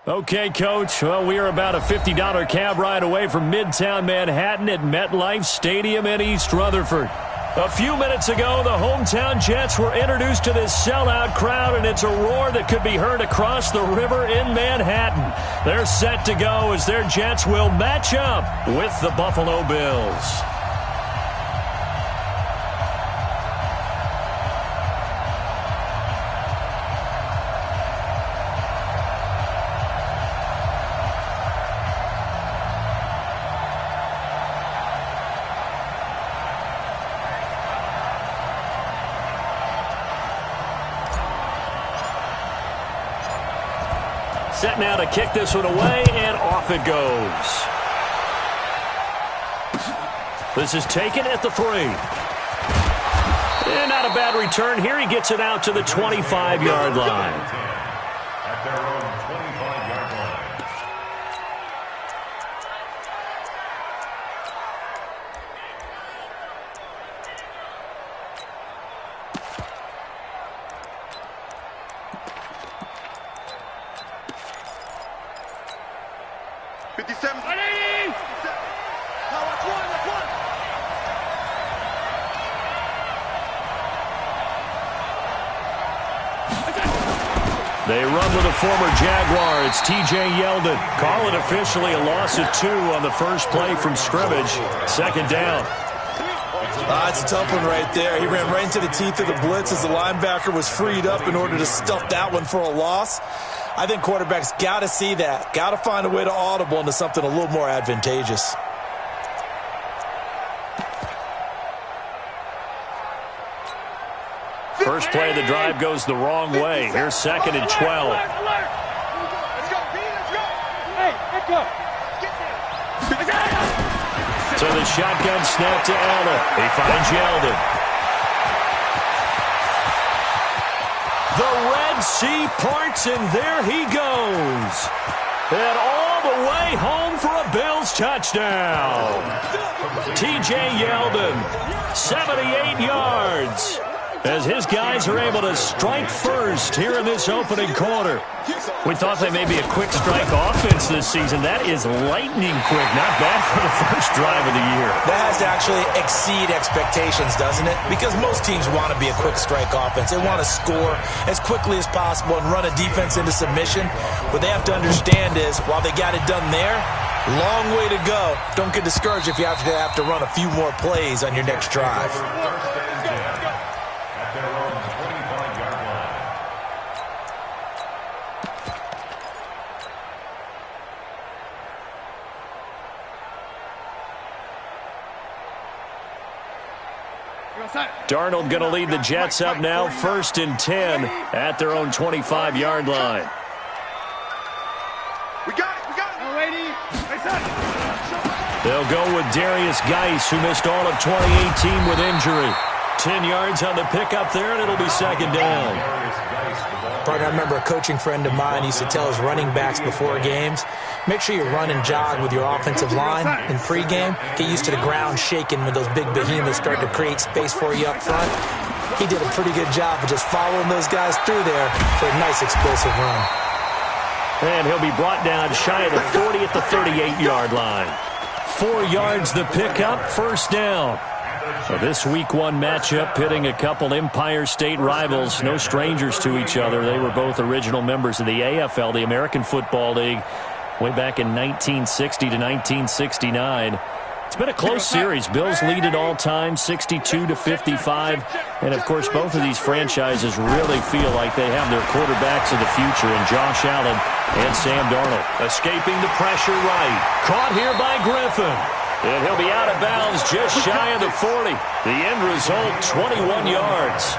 Okay, Coach. Well, we are about a $50 cab ride away from Midtown Manhattan at MetLife Stadium in East Rutherford. A few minutes ago, the hometown Jets were introduced to this sellout crowd, and it's a roar that could be heard across the river in Manhattan. They're set to go as their Jets will match up with the Buffalo Bills. Set now to kick this one away, and off it goes. This is taken at the 3. And not a bad return here. He gets it out to the 25-yard line. At their own 25-yard line. They run with a former Jaguar. It's T.J. Yeldon. Call it officially a loss of 2 on the first play from scrimmage. Second down. It's a tough one right there. He ran right into the teeth of the blitz as the linebacker was freed up in order to stuff that one for a loss. I think quarterbacks got to see that. Got to find a way to audible into something a little more advantageous. First play of the drive goes the wrong way. Here's second and 12. Let's go. Hey, let's go. So the shotgun snap to Allen. He finds Yeldon. The Red Sea parts, and there he goes. And all the way home for a Bills touchdown. T.J. Yeldon, 78 yards. As his guys are able to strike first here in this opening quarter. We thought they may be a quick strike offense this season. That is lightning quick. Not bad for the first drive of the year. That has to actually exceed expectations, doesn't it? Because most teams want to be a quick strike offense. They want to score as quickly as possible and run a defense into submission. What they have to understand is, while they got it done there, long way to go. Don't get discouraged if you have to run a few more plays on your next drive. Darnold going to lead the Jets up now, 1st and 10 at their own 25-yard line. We got it. They'll go with Darius Geis, who missed all of 2018 with injury. 10 yards on the pickup there, and it'll be second down. Partner, I remember a coaching friend of mine used to tell his running backs before games, make sure you run and jog with your offensive line in pregame. Get used to the ground shaking when those big behemoths start to create space for you up front. He did a pretty good job of just following those guys through there for a nice explosive run. And he'll be brought down shy of the 40 at the 38-yard line. 4 yards the pickup, first down. So this Week 1 matchup pitting a couple Empire State rivals, no strangers to each other. They were both original members of the AFL, the American Football League, way back in 1960 to 1969. It's been a close series. Bills lead it all time, 62-55. And, of course, both of these franchises really feel like they have their quarterbacks of the future in Josh Allen and Sam Darnold. Escaping the pressure right. Caught here by Griffin. And he'll be out of bounds just shy of the 40. The end result, 21 yards.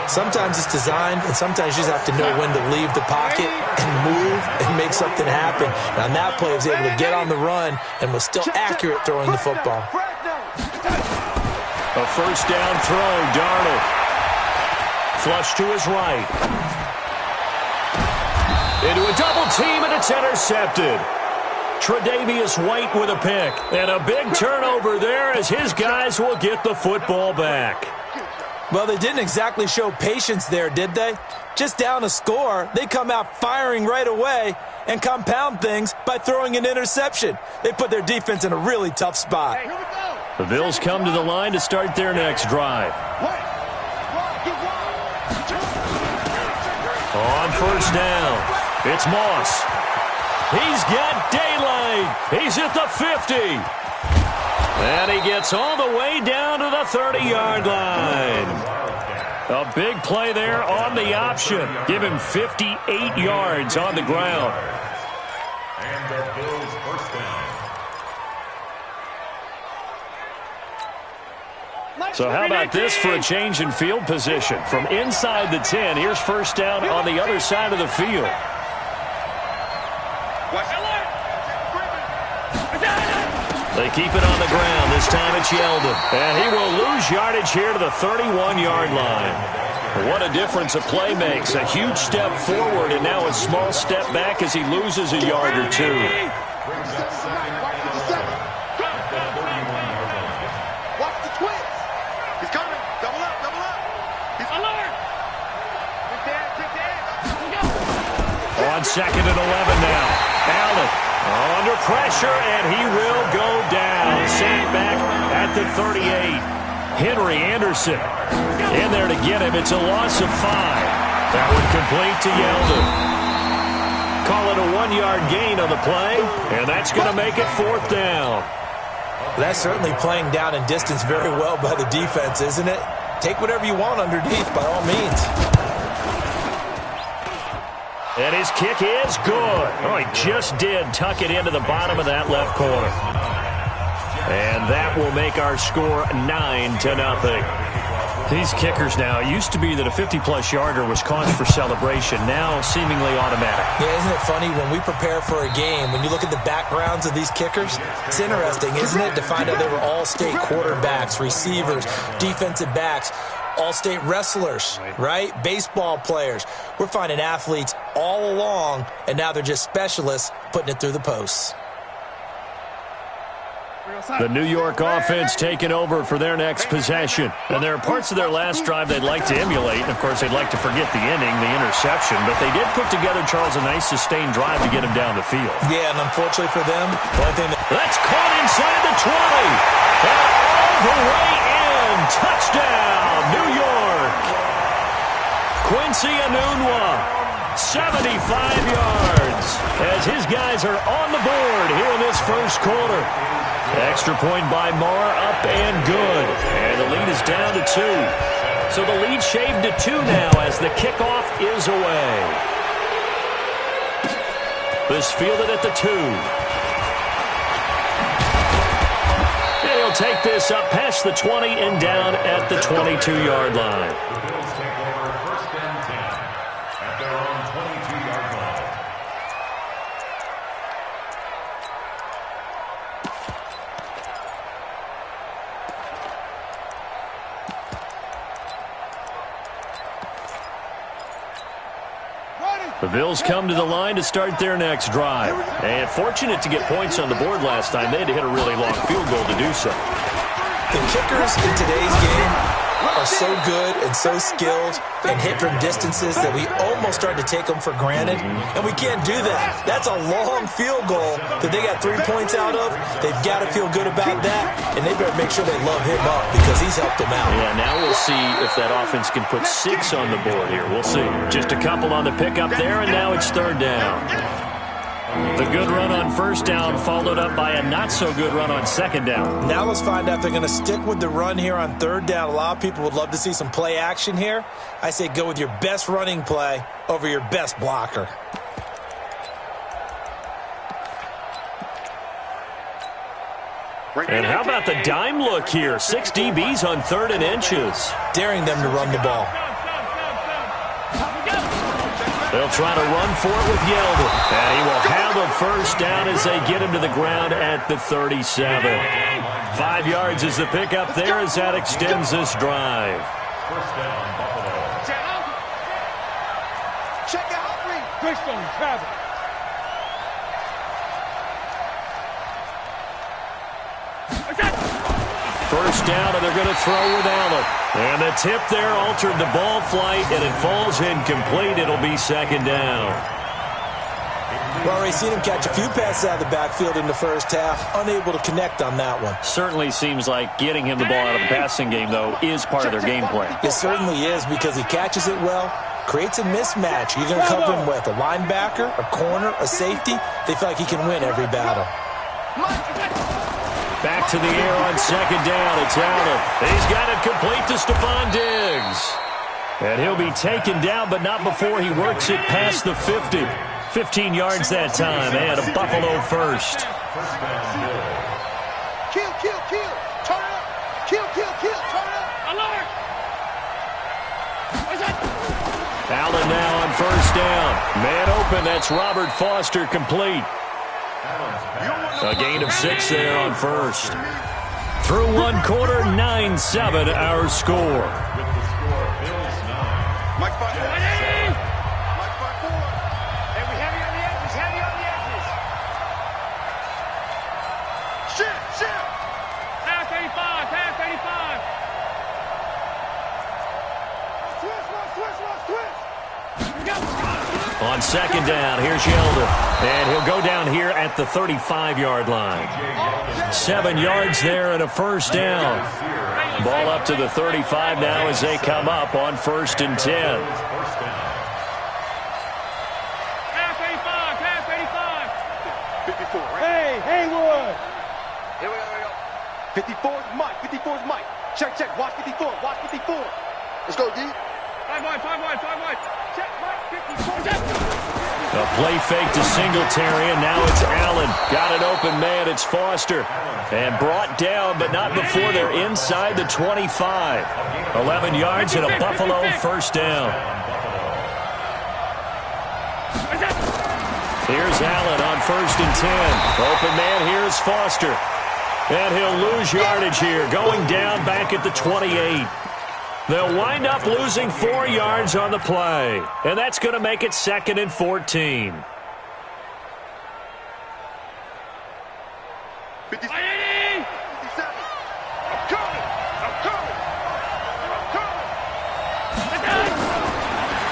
Sometimes it's designed, and sometimes you just have to know when to leave the pocket and move and make something happen. And on that play, he was able to get on the run and was still accurate throwing the football. A first down throw, Darnold. Flush to his right. Into a double team, and it's intercepted. Tre'Davious White with a pick. And a big turnover there as his guys will get the football back. Well, they didn't exactly show patience there, did they? Just down a score, they come out firing right away and compound things by throwing an interception. They put their defense in a really tough spot. Hey, here we go. The Bills come to the line to start their next drive. On first down, it's Moss. He's got daylight. He's at the 50. And he gets all the way down to the 30-yard line. A big play there on the option. Give him 58 yards on the ground. And the Bills first down. So how about this for a change in field position? From inside the 10, here's first down on the other side of the field. They keep it on the ground. This time it's Yeldon. And he will lose yardage here to the 31-yard line. What a difference a play makes. A huge step forward and now a small step back as he loses a yard or two. Watch the twins. He's coming. Double up, double up. He's alert. On second and 11 now. Allen under pressure, and he will go down. Sacked back at the 38. Henry Anderson in there to get him. It's a loss of 5. That one complete to Yeldon. Call it a 1-yard gain on the play, and that's going to make it fourth down. That's certainly playing down in distance very well by the defense, isn't it? Take whatever you want underneath, by all means. And his kick is good. Oh, he just did tuck it into the bottom of that left corner. And that will make our score 9-0. These kickers now, it used to be that a 50-plus yarder was cause for celebration, now seemingly automatic. Yeah, isn't it funny when we prepare for a game, when you look at the backgrounds of these kickers, it's interesting, isn't it, to find out they were all-state quarterbacks, receivers, defensive backs, all-state wrestlers, right? Baseball players. We're finding athletes all along, and now they're just specialists putting it through the posts. The New York offense taking over for their next possession. And there are parts of their last drive they'd like to emulate. And, of course, they'd like to forget the inning, the interception. But they did put together, Charles, a nice sustained drive to get him down the field. Yeah, and unfortunately for them, the only thing that's caught inside the 20. And all the way in. Touchdown, New York. Quincy Enunwa, 75 yards. As his guys are on the board here in this first quarter. Extra point by Marr, up and good. And the lead is down to 2. So the lead shaved to 2 now as the kickoff is away. This fielded at the 2. And he'll take this up past the 20 and down at the 22-yard line. The Bills take over first and 10 at their own 22-yard line. The Bills come to the line to start their next drive. And fortunate to get points on the board last time. They had to hit a really long field goal to do so. the kickers in today's game are so good and so skilled and hit from distances that we almost start to take them for granted, and we can't do that. That's a long field goal that they got 3 points out of. They've got to feel good about that, and they better make sure they love him up because he's helped them out. Yeah, now we'll see if that offense can put 6 on the board here. We'll see. Just a couple on the pickup there, and now it's third down. The good run on first down followed up by a not-so-good run on second down. Now let's find out if they're going to stick with the run here on third down. A lot of people would love to see some play action here. I say go with your best running play over your best blocker. And how about the dime look here? 6 DBs on third and inches. Daring them to run the ball. They'll try to run for it with Yeldon. And he will have a first down as they get him to the ground at the 37. 5 yards is the pickup there as that extends this drive. First down, Buffalo. Check out me. Greystone travel. First down, and they're going to throw with Allen. And the tip there altered the ball flight, and it falls incomplete. It'll be second down. Well, we've seen him catch a few passes out of the backfield in the first half, unable to connect on that one. Certainly seems like getting him the ball out of the passing game, though, is part of their game plan. It certainly is, because he catches it well, creates a mismatch. You're going to cover him with a linebacker, a corner, a safety. They feel like he can win every battle. Back to the air on second down. It's Allen. He's got it complete to Stephon Diggs. And he'll be taken down, but not before he works it past the 50. 15 yards that time, and a Buffalo first. Kill, kill, kill. Turn it up. Kill, kill, kill. Turn it up. Alert. Allen now on first down. Man open, that's Robert Foster complete. A gain of 6 there on first. Through one quarter, 9-7 our score. Mike 5-4. Mike 5-4. And we heavy on the edges, heavy on the edges. Shift. Power 35, power 35. Switch. On second down, here's Yeldon. And he'll go down here at the 35-yard line. 7 yards there and a first down. Ball up to the 35 now as they come up on 1st and 10. Power 35, power 54, 35. right? Hey, Haywood. Here we go. 54 is Mike. 54 is Mike. Check. Watch 54. Watch 54. Let's go, D. 5 wide. Check, Mike, 54. Check. A play fake to Singletary, and now it's Allen. Got an open man, it's Foster. And brought down, but not before they're inside the 25. 11 yards and a Buffalo first down. Here's Allen on 1st and 10. Open man, here's Foster. And he'll lose yardage here, going down back at the 28. They'll wind up losing 4 yards on the play. And that's going to make it 2nd and 14. 57.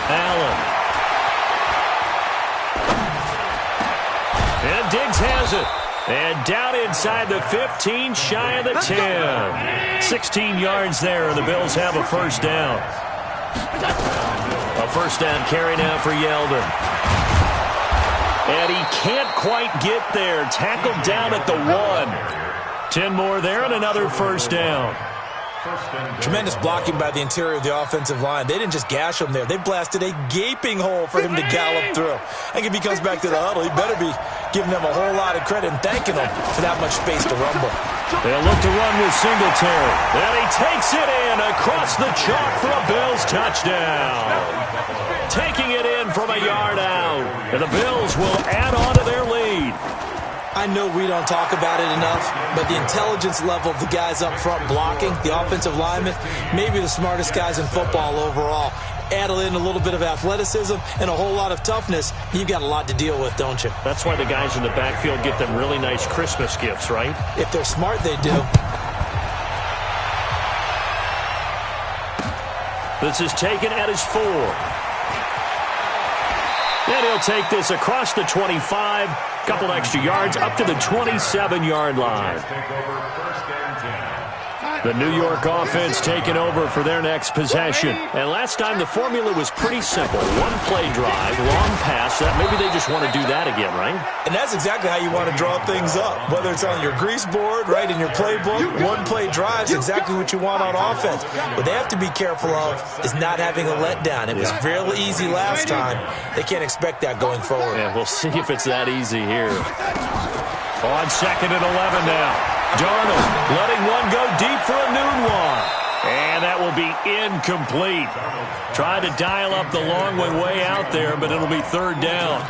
Allen. And Diggs has it. And down inside the 15, shy of the 10. 16 yards there, and the Bills have a first down. A first down carry now for Yeldon. And he can't quite get there. Tackled down at the 1. 10 more there and another first down. Tremendous blocking by the interior of the offensive line. They didn't just gash him there. They blasted a gaping hole for him to gallop through. I think if he comes back to the huddle, he better be giving them a whole lot of credit and thanking them for that much space to rumble. They'll look to run with Singletary. And he takes it in across the chalk for a Bills touchdown. Taking it in from a yard out. And the Bills will add on to their lead. I know we don't talk about it enough, but the intelligence level of the guys up front blocking, the offensive linemen, maybe the smartest guys in football overall. Add in a little bit of athleticism and a whole lot of toughness, you've got a lot to deal with, don't you? That's why the guys in the backfield get them really nice Christmas gifts, right? If they're smart, they do. This is taken at his 4. And he'll take this across the 25. Couple extra yards up to the 27-yard line. The New York offense taking over for their next possession. And last time the formula was pretty simple. One play drive, long pass. Maybe they just want to do that again, right? And that's exactly how you want to draw things up. Whether it's on your grease board, right, in your playbook, one play drive is exactly what you want on offense. What they have to be careful of is not having a letdown. It was real easy last time. They can't expect that going forward. Yeah, we'll see if it's that easy here. On 2nd and 11 now. Darnold letting one go deep for a noon one. And that will be incomplete. Trying to dial up the long one way out there, but it'll be 3rd down.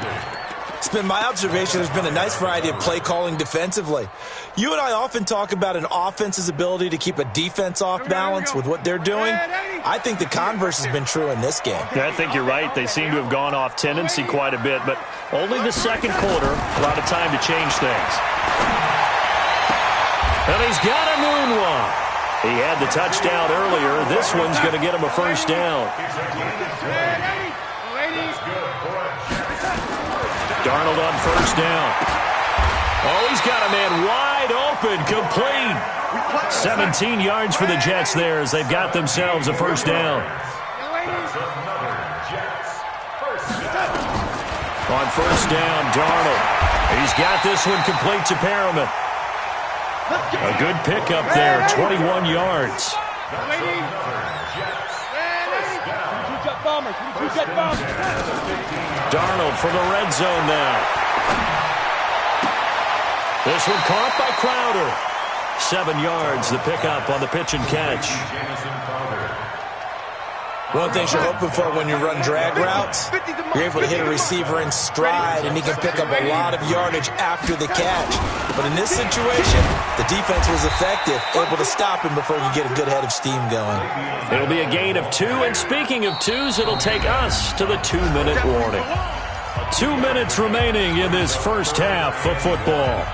It's been my observation there's been a nice variety of play calling defensively. You and I often talk about an offense's ability to keep a defense off balance with what they're doing. I think the converse has been true in this game. Yeah, I think you're right. They seem to have gone off tendency quite a bit, but only the 2nd quarter, a lot of time to change things. And he's got a moonwalk. He had the touchdown earlier. This one's going to get him a first down. Darnold on first down. Oh, he's got a man wide open, complete. 17 yards for the Jets there as they've got themselves a first down. On first down, Darnold. He's got this one complete to Perriman. A good pickup there, 21 yards. Darnold for the red zone now. This one caught by Crowder. 7 yards, the pickup on the pitch and catch. One thing you're hoping for when you run drag routes, you're able to hit a receiver in stride, and he can pick up a lot of yardage after the catch. But in this situation, the defense was effective, able to stop him before he could get a good head of steam going. It'll be a gain of 2, and speaking of 2s, it'll take us to the 2-minute warning. 2 minutes remaining in this first half of football.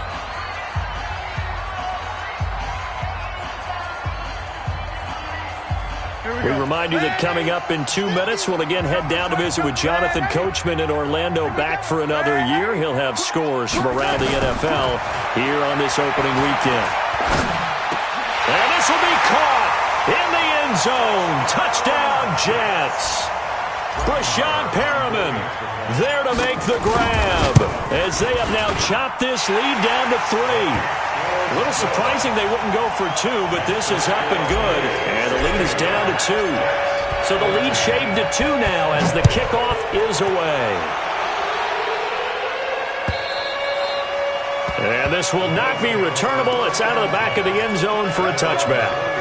We remind you that coming up in 2 minutes, we'll again head down to visit with Jonathan Coachman in Orlando, back for another year. He'll have scores from around the NFL here on this opening weekend. And this will be caught in the end zone. Touchdown, Jets. Brashad Perriman there to make the grab as they have now chopped this lead down to 3. A little surprising they wouldn't go for 2, but this is up and good. And the lead is down to 2. So the lead shaved to 2 now as the kickoff is away. And this will not be returnable. It's out of the back of the end zone for a touchback.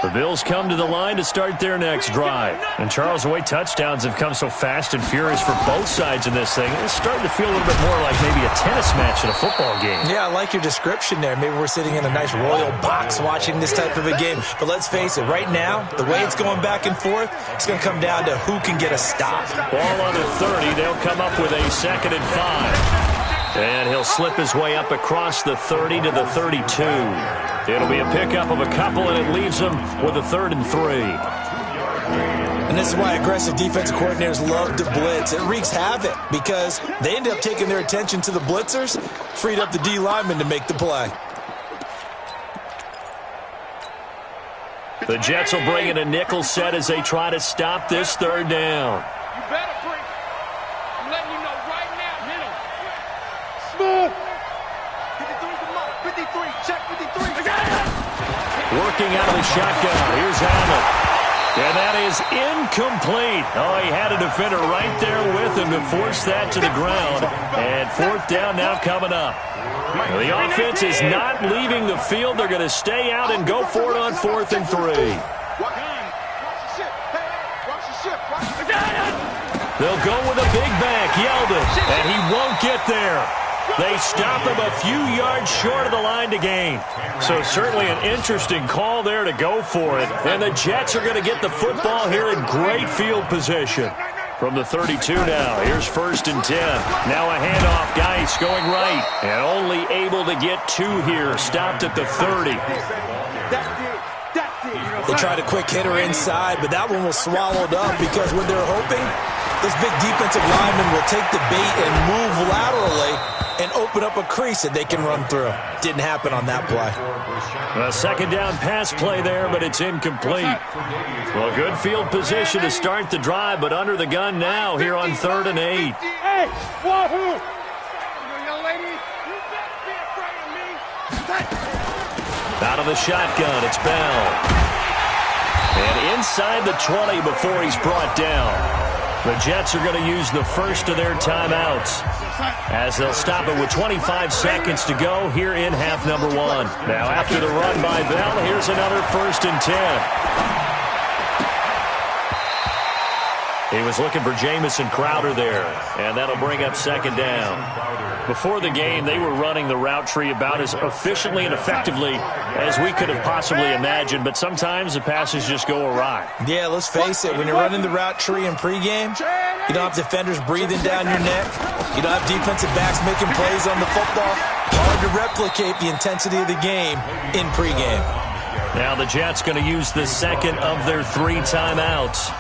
The Bills come to the line to start their next drive. And Charles, the way touchdowns have come so fast and furious for both sides in this thing, it's starting to feel a little bit more like maybe a tennis match in a football game. Yeah, I like your description there. Maybe we're sitting in a nice royal box watching this type of a game. But let's face it, right now, the way it's going back and forth, it's going to come down to who can get a stop. Ball on the 30. They'll come up with a 2nd and 5. And he'll slip his way up across the 30 to the 32. It'll be a pickup of a couple, and it leaves him with a 3rd and 3. And this is why aggressive defensive coordinators love to blitz. It wreaks havoc because they end up taking their attention to the blitzers, freed up the D lineman to make the play. The Jets will bring in a nickel set as they try to stop this 3rd down. You better bring. I'm letting you know right now. Hit him. Smooth. 53's the mark. 53. Check 53. Working out of the shotgun. Here's Allen. And that is incomplete. Oh, he had a defender right there with him to force that to the ground. And 4th down now coming up. The offense is not leaving the field. They're going to stay out and go for it on 4th and 3. They'll go with a big back, Yeldon, and he won't get there. They stop him a few yards short of the line to gain. So certainly an interesting call there to go for it. And the Jets are going to get the football here in great field position. From the 32 now, here's 1st and 10. Now a handoff, Geis going right. And only able to get 2 here, stopped at the 30. They tried a quick hitter inside, but that one was swallowed up because when they're hoping, those big defensive linemen will take the bait and move laterally and open up a crease that they can run through. Didn't happen on that play. A 2nd down pass play there, but it's incomplete. Well, good field position to start the drive, but under the gun now here on 3rd and 8. Hey, wahoo! Young lady, you better be afraid of me. Out of the shotgun, it's Bell. And inside the 20 before he's brought down. The Jets are going to use the first of their timeouts as they'll stop it with 25 seconds to go here in half number 1. Now after the run by Bell, here's another 1st and 10. He was looking for Jamison Crowder there, and that'll bring up 2nd down. Before the game, they were running the route tree about as efficiently and effectively as we could have possibly imagined, but sometimes the passes just go awry. Yeah, let's face it, when you're running the route tree in pregame, you don't have defenders breathing down your neck. You don't have defensive backs making plays on the football. Hard to replicate the intensity of the game in pregame. Now the Jets going to use the second of their 3 timeouts,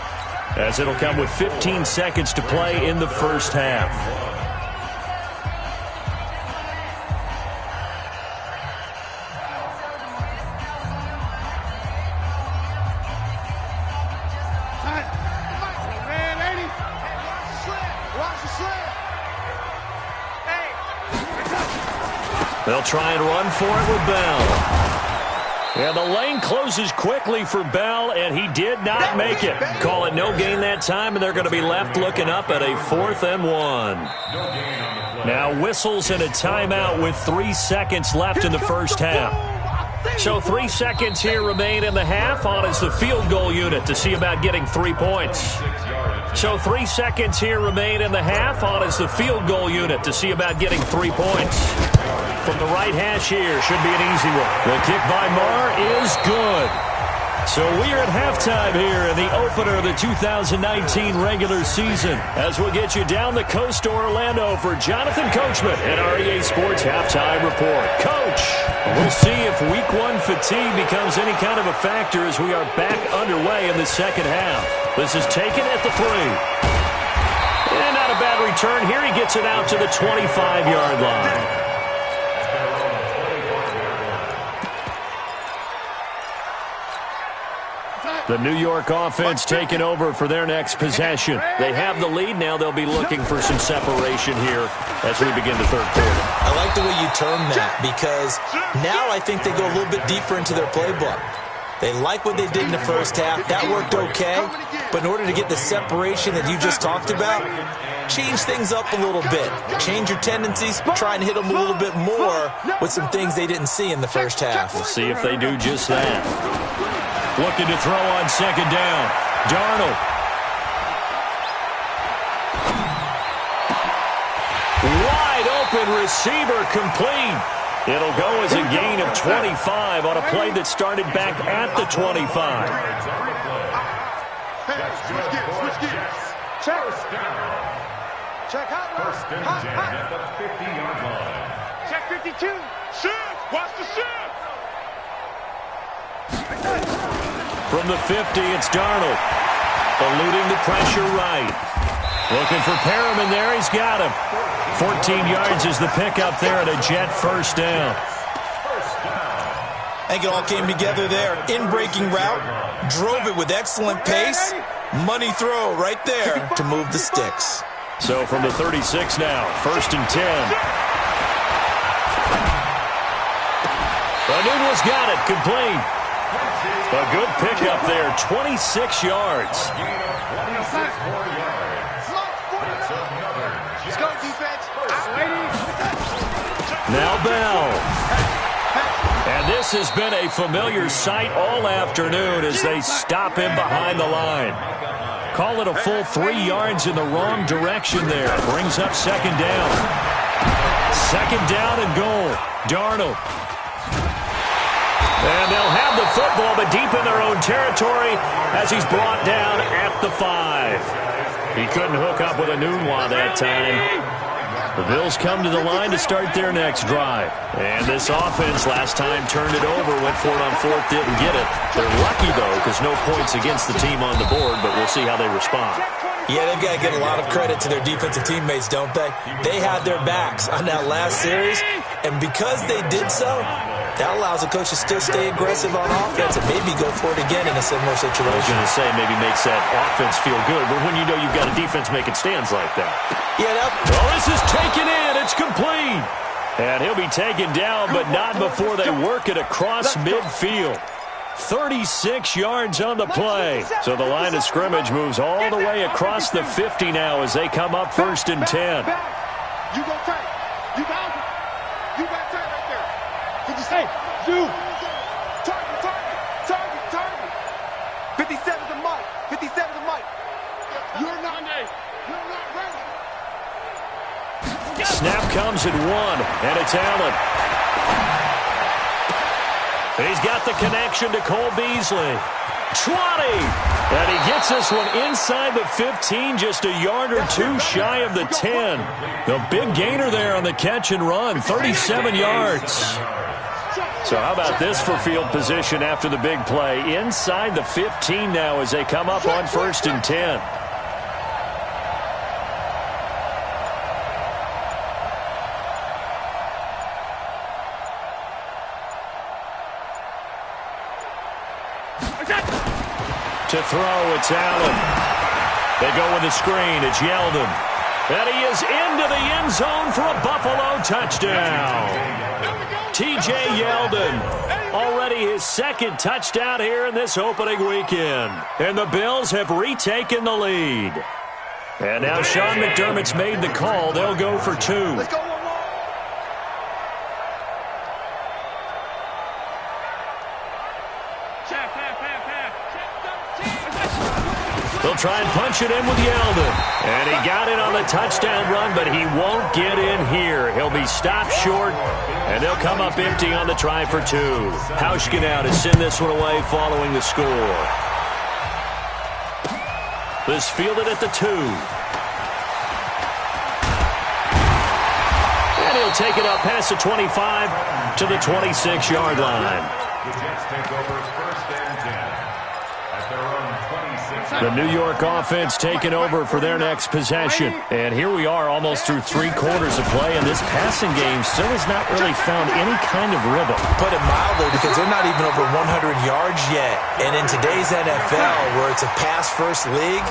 as it'll come with 15 seconds to play in the first half. They'll try and run for it with Bell. And the lane closes quickly for Bell, and he did not make it. Call it no gain that time, and they're going to be left looking up at a 4th and 1. Now whistles and a timeout with 3 seconds left in the first half. So 3 seconds here remain in the half. On is the field goal unit to see about getting 3 points. So 3 seconds here remain in the half. On is the field goal unit to see about getting 3 points. From the right hash here, should be an easy one. The kick by Marr is good. So we are at halftime here in the opener of the 2019 regular season, as we'll get you down the coast to Orlando for Jonathan Coachman and our EA Sports Halftime Report. Coach, we'll see if Week 1 fatigue becomes any kind of a factor as we are back underway in the second half. This is taken at the 3. And not a bad return here. He gets it out to the 25-yard line. The New York offense taking over for their next possession. They have the lead. Now they'll be looking for some separation here as we begin the third quarter. I like the way you term that, because now I think they go a little bit deeper into their playbook. They like what they did in the first half. That worked okay. But in order to get the separation that you just talked about, change things up a little bit. Change your tendencies. Try and hit them a little bit more with some things they didn't see in the first half. We'll see if they do just that. Looking to throw on second down. Darnold. Wide open receiver complete. It'll go as a gain of 25 on a play that started back at the 25. Switch gears. Check hot. First and 10 at the 50-yard line. Check 52. Shift. Watch the shift. From the 50, it's Darnold. Eluding the pressure right. Looking for Perriman there. He's got him. 14 yards is the pickup there at a Jet first down. I think it all came together there. In-breaking route. Drove it with excellent pace. Money throw right there to move the sticks. So from the 36 now, first and 10. Anunwa's got it, complete. A good pickup there, 26 yards. Now Bell. And this has been a familiar sight all afternoon as they stop him behind the line. Call it a full 3 yards in the wrong direction there. Brings up second down. Second down and goal. Darnold. And they'll have the football, but deep in their own territory as he's brought down at the 5. He couldn't hook up with Anunwa that time. The Bills come to the line to start their next drive. And this offense last time turned it over, went for it on fourth, didn't get it. They're lucky, though, because no points against the team on the board, but we'll see how they respond. Yeah, they've got to get a lot of credit to their defensive teammates, don't they? They had their backs on that last series, and because they did so, that allows the coach to still stay aggressive on offense and maybe go for it again in a similar situation. I was going to say maybe makes that offense feel good, but when you know you've got a defense making stands like that. Yeah, well, this is taken in. It's complete. And he'll be taken down, but not before they work it across midfield. 36 yards on the play. So the line of scrimmage moves all the way across the 50 now as they come up first and 10. You go tight. You got it. You got tight right there. Did you say? You. Target. 57 to Mike. 57 to Mike. You're not ready. Snap comes at 1, and it's Allen. He's got the connection to Cole Beasley. 20! And he gets this one inside the 15, just a yard or two shy of the 10. The big gainer there on the catch and run, 37 yards. So how about this for field position after the big play? Inside the 15 now as they come up on 1st and 10. To throw, it's Allen. They go with the screen. It's Yeldon. And he is into the end zone for a Buffalo touchdown. T.J. Yeldon, already his 2nd touchdown here in this opening weekend. And the Bills have retaken the lead. And now Sean McDermott's made the call. They'll go for 2. Let's go. They'll try and punch it in with Yeldon. And he got it on the touchdown run, but he won't get in here. He'll be stopped short, and they'll come up empty on the try for 2. Hauschka now to send this one away following the score. This fielded at the 2. And he'll take it up past the 25 to the 26-yard line. The Jets take over 1st and 10 at their own 26. The New York offense taking over for their next possession. And here we are almost through 3 quarters of play, and this passing game still has not really found any kind of rhythm. Put it mildly, because they're not even over 100 yards yet. And in today's NFL, where it's a pass-first league,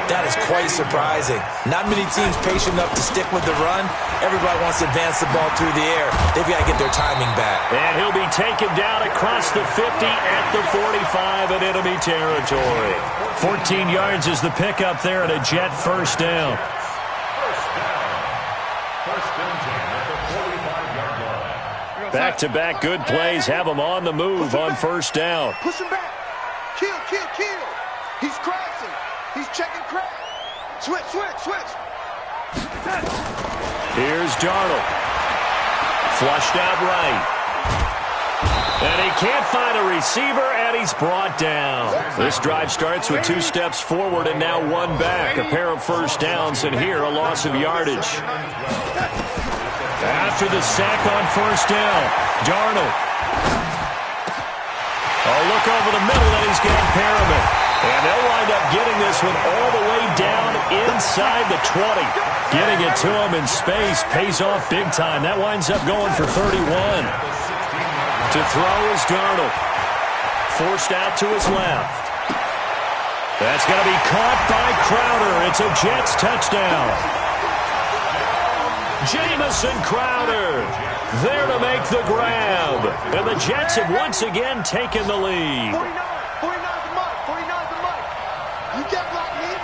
that is quite surprising. Not many teams patient enough to stick with the run. Everybody wants to advance the ball through the air. They've got to get their timing back. And he'll be taken down across the 50 at the 45 in enemy territory. 14 yards is the pickup there at a Jet 1st down. 1st and 10 at the 45-yard line. Back-to-back good plays have them on the move on 1st down. Push him back. Kill, kill, kill. He's crashing. He's checking crack. Switch, switch, switch. Here's Darnold. Flushed out right. And he can't find a receiver, and he's brought down. This drive starts with 2 steps forward and now 1 back. A pair of 1st downs, and here a loss of yardage. After the sack on 1st down, Darnold. A look over the middle, and he's got Perriman. And they'll wind up getting this one all the way down inside the 20. Getting it to him in space pays off big time. That winds up going for 31. To throw is Darnold. Forced out to his left. That's going to be caught by Crowder. It's a Jets touchdown. Jamison Crowder there to make the grab. And the Jets have once again taken the lead. 49 the mic. 49 the mic. You get blocked me.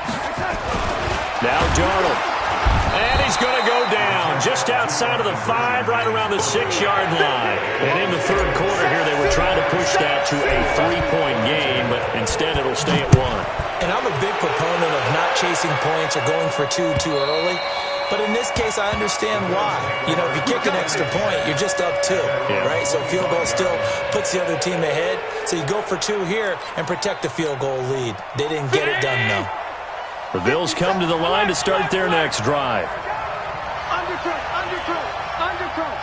Now Darnold. And he's going to go down just outside of the 5, right around the 6-yard line. And in the 3rd quarter here, they were trying to push that to a 3-point game, but instead it'll stay at 1. And I'm a big proponent of not chasing points or going for 2 too early. But in this case, I understand why. You know, if you kick an extra point, you're just up 2, right? So field goal still puts the other team ahead. So you go for 2 here and protect the field goal lead. They didn't get it done, though. The Bills come to the line to start their next drive. Undercut, undercut, undercut.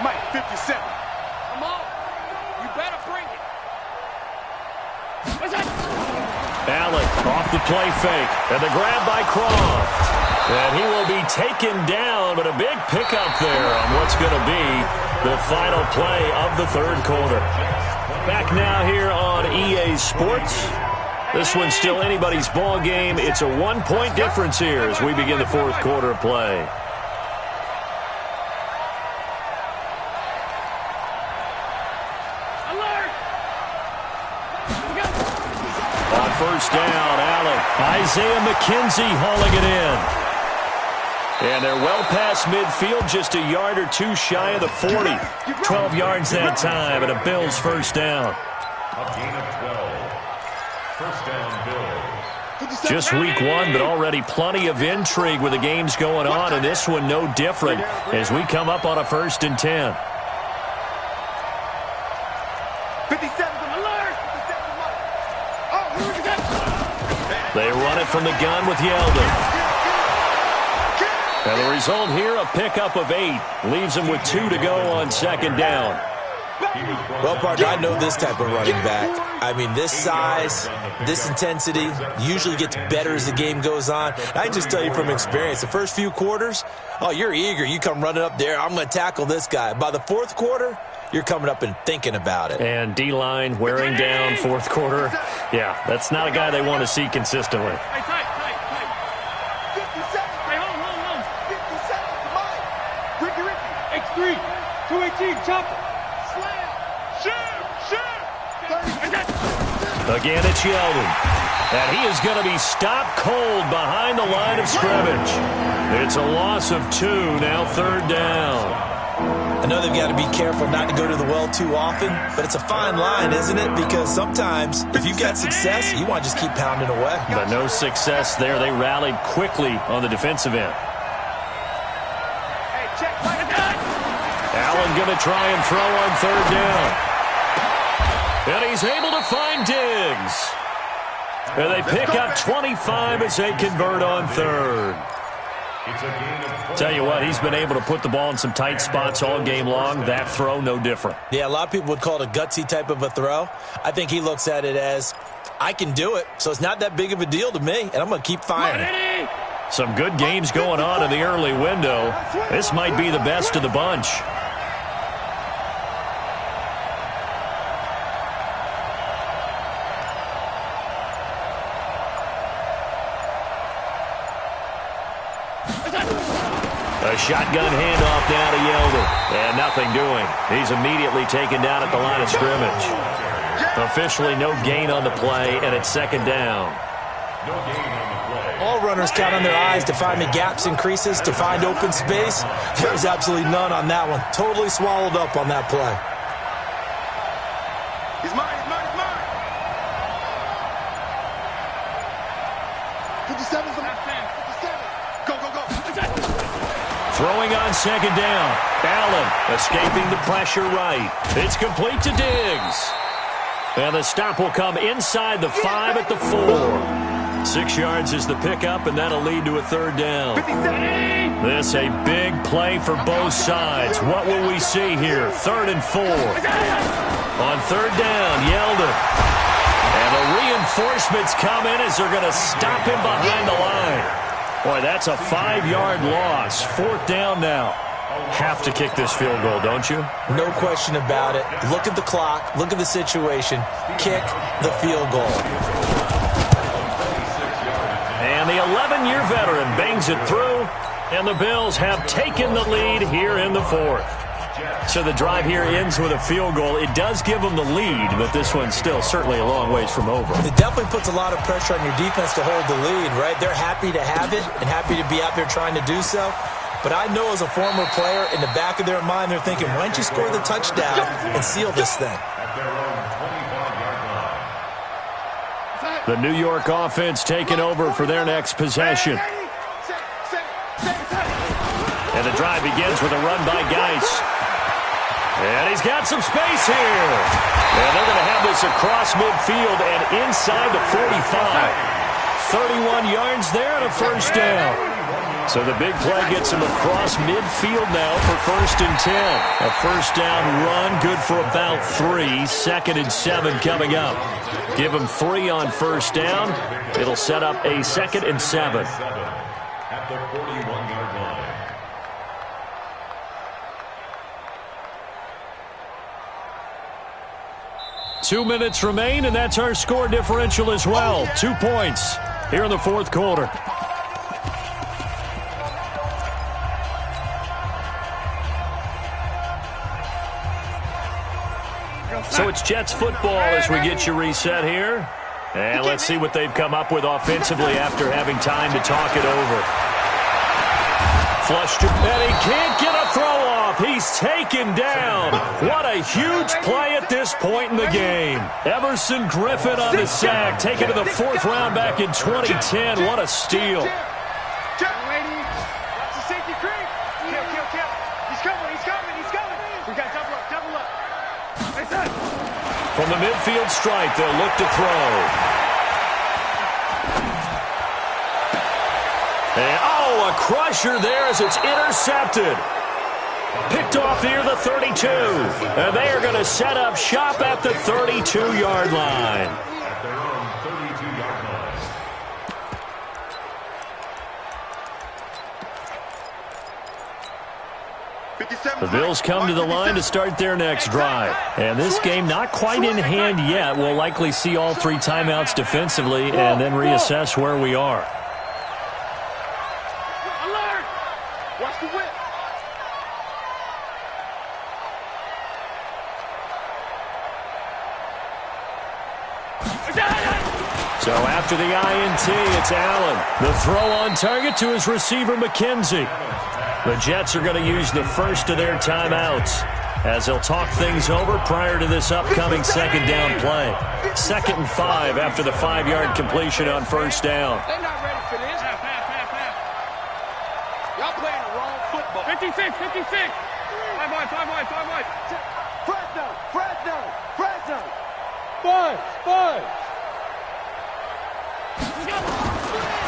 Mike, 57. Come on. You better bring it. What's that? Allen off the play fake. And the grab by Croft. And he will be taken down, but a big pickup there on what's going to be the final play of the 3rd quarter. Back now here on EA Sports. This one's still anybody's ball game. It's a 1-point difference here as we begin the 4th quarter of play. Alert! On 1st down, Allen. Isaiah McKenzie hauling it in. And they're well past midfield, just a yard or 2 shy of the 40. 12 yards that time, and a Bills 1st down. A gain of 12. First down, Bills. Just week one, but already plenty of intrigue with the games going on, and this one no different as we come up on a 1st and 10. 57 alert! 57 Mike. Oh, here we go. They run it from the gun with Yeldon. And the result here, a pickup of 8. Leaves them with 2 to go on 2nd down. Well, partner, I know this type of running back. I mean, this size, this intensity usually gets better as the game goes on. I can just tell you from experience, the first few quarters, oh, you're eager. You come running up there, I'm going to tackle this guy. By the 4th quarter, you're coming up and thinking about it. And D-line wearing down 4th quarter. Yeah, that's not a guy they want to see consistently. X3, 218, chopper. Slam. Shoot. Again, it's Yeldon. And he is going to be stopped cold behind the line of scrimmage. It's a loss of 2, now 3rd down. I know they've got to be careful not to go to the well too often, but it's a fine line, isn't it? Because sometimes, if you've got success, you want to just keep pounding away. But no success there. They rallied quickly on the defensive end. Allen going to try and throw on 3rd down. And he's able to find Diggs. And they pick up 25 as they convert on 3rd. Tell you what, he's been able to put the ball in some tight spots all game long. That throw, no different. Yeah, a lot of people would call it a gutsy type of a throw. I think he looks at it as, I can do it, so it's not that big of a deal to me, and I'm going to keep firing. Some good games going on in the early window. This might be the best of the bunch. A shotgun handoff now to Yeldon. And nothing doing. He's immediately taken down at the line of scrimmage. Officially no gain on the play, and it's 2nd down. All runners count on their eyes to find the gaps and creases, to find open space. There's absolutely none on that one. Totally swallowed up on that play. He's mine, he's mine, he's mine. 57's the last 57. Go, go, go. Throwing on 2nd down. Allen escaping the pressure right. It's complete to Diggs. And the stop will come inside the 5 at the 4. 6 yards is the pickup, and that'll lead to a 3rd down. 57. This a big play for both sides. What will we see here? 3rd and 4. On 3rd down, Yeldon. And the reinforcements come in as they're going to stop him behind the line. Boy, that's a 5-yard loss. 4th down now. Have to kick this field goal, don't you? No question about it. Look at the clock. Look at the situation. Kick the field goal. And the 11-year veteran bangs it through, and the Bills have taken the lead here in the 4th. So the drive here ends with a field goal. It does give them the lead, but this one's still certainly a long ways from over. It definitely puts a lot of pressure on your defense to hold the lead, right? They're happy to have it and happy to be out there trying to do so. But I know as a former player, in the back of their mind, they're thinking, why don't you score the touchdown and seal this thing? The New York offense taking over for their next possession. And the drive begins with a run by Geis. And he's got some space here. And they're going to have this across midfield and inside the 45. 31 yards there and a 1st down. So the big play gets him across midfield now for 1st and 10. A 1st down run, good for about 3. 2nd and 7 coming up. Give him 3 on 1st down. It'll set up a 2nd and 7. At the 41-yard line. 2 minutes remain, and that's our score differential as well. 2 points here in the 4th quarter. So it's Jets football as we get you reset here. And let's see what they've come up with offensively after having time to talk it over. Flush to Petty. Can't get a throw off. off. He's taken down. What a huge play at this point in the game. Everson Griffin on the sack, taken to the 4th round back in 2010. What a steal. From the midfield stripe, they'll look to throw. And, oh, a crusher there as it's intercepted. Picked off near the 32. And they are going to set up shop at the 32-yard line. At their own 32-yard line. The Bills come to the line to start their next drive. And this game not quite in hand yet. We'll likely see all 3 timeouts defensively and then reassess where we are. Alert! Watch the whip. So after the INT, it's Allen. The throw on target to his receiver, McKenzie. The Jets are going to use the first of their timeouts as they'll talk things over prior to this upcoming 2nd down play. 2nd and 5 after the 5-yard completion on 1st down. They're not ready for this. Y'all playing the wrong football. 56, 56. 5 wide. Fresno. 5.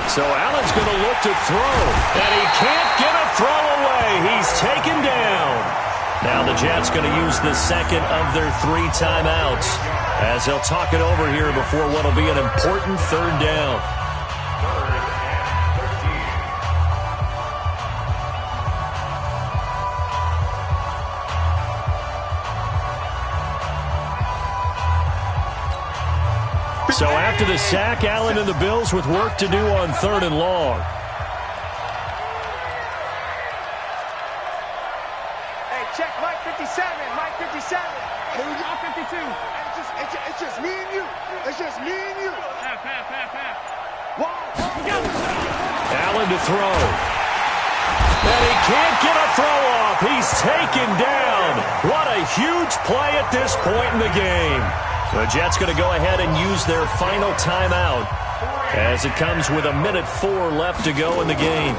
So Allen's going to look to throw, and he can't get a throw away. He's taken down. Now the Jets going to use the 2nd of their 3 timeouts as they'll talk it over here before what will be an important 3rd down. So after the sack, Allen and the Bills with work to do on 3rd and long. Hey, check Mike 57. Mike 57. Here we go, 52. It's just me and you. It's just me and you. Pass. Allen to throw. And he can't get a throw off. He's taken down. What a huge play at this point in the game. The Jets going to go ahead and use their final timeout as it comes with 1:04 left to go in the game.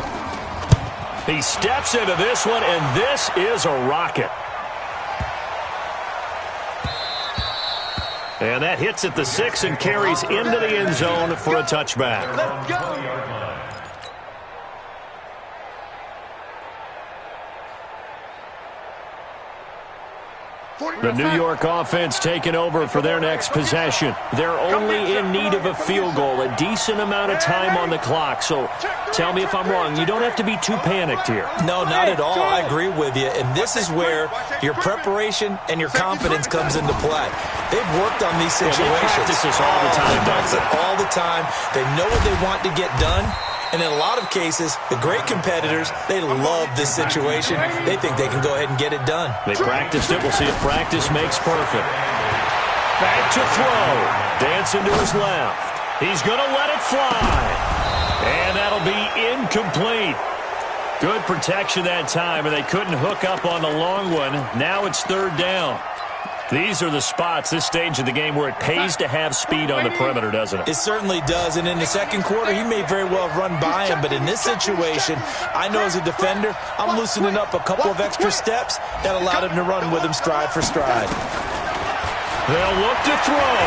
He steps into this one, and this is a rocket. And that hits at the 6 and carries into the end zone for a touchback. Let's go. The New York offense taking over for their next possession. They're only in need of a field goal, a decent amount of time on the clock. So tell me if I'm wrong. You don't have to be too panicked here. No, not at all. I agree with you. And this is where your preparation and your confidence comes into play. They've worked on these situations. They practice this all the time. That's it all the time. They know what they want to get done. And in a lot of cases, the great competitors, they love this situation. They think they can go ahead and get it done. They practiced it. We'll see if practice makes perfect. Back to throw. Dancing to his left. He's going to let it fly. And that'll be incomplete. Good protection that time, and they couldn't hook up on the long one. Now it's 3rd down. These are the spots, this stage of the game, where it pays to have speed on the perimeter, doesn't it? It certainly does, and in the 2nd quarter, he may very well have run by him, but in this situation, I know as a defender, I'm loosening up a couple of extra steps that allowed him to run with him stride for stride. They'll look to throw,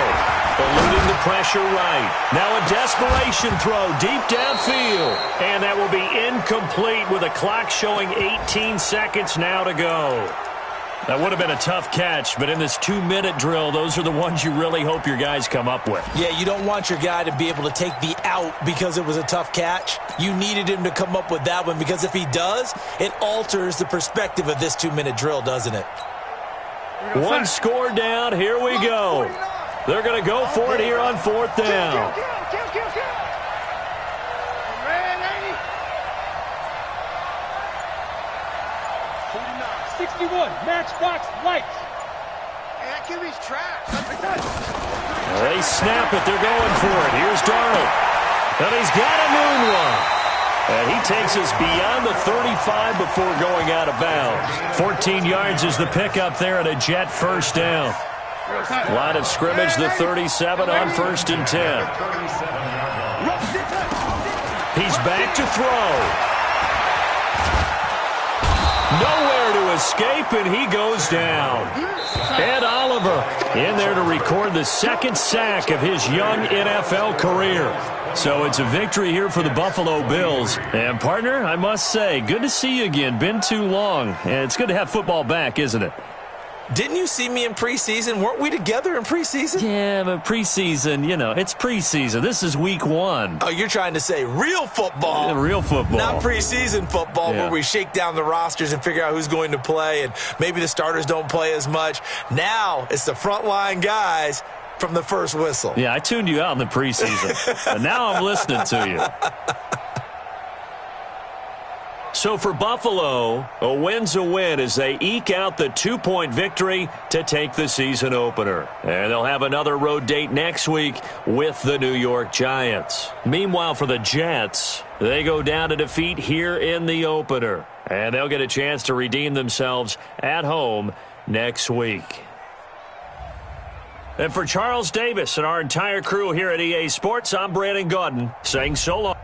eluding the pressure right. Now a desperation throw deep downfield, and that will be incomplete with a clock showing 18 seconds now to go. That would have been a tough catch, but in this 2-minute drill, those are the ones you really hope your guys come up with. Yeah, you don't want your guy to be able to take the out because it was a tough catch. You needed him to come up with that one because if he does, it alters the perspective of this 2-minute drill, doesn't it? One score down. Here we go. They're going to go for it here on 4th down. 61, matchbox lights. Hey, that QB's trash. They snap it. They're going for it. Here's Darnold. And he's got a moonwalk. And he takes us beyond the 35 before going out of bounds. 14 yards is the pickup there and a Jet first down. Line of scrimmage, the 37 on 1st and 10. He's back to throw. Nowhere to escape, and he goes down. Ed Oliver in there to record the second sack of his young NFL career. So it's a victory here for the Buffalo Bills. And, partner, I must say, good to see you again. Been too long. And it's good to have football back, isn't it? Didn't you see me in preseason? Weren't we together in preseason? Yeah, but preseason, you know, it's preseason. This is week 1. Oh, you're trying to say real football. Yeah, real football. Not preseason football where we shake down the rosters and figure out who's going to play, and maybe the starters don't play as much. Now it's the frontline guys from the first whistle. Yeah, I tuned you out in the preseason. But now I'm listening to you. So for Buffalo, a win's a win as they eke out the 2-point victory to take the season opener. And they'll have another road date next week with the New York Giants. Meanwhile, for the Jets, they go down to defeat here in the opener. And they'll get a chance to redeem themselves at home next week. And for Charles Davis and our entire crew here at EA Sports, I'm Brandon Gaudin saying so long.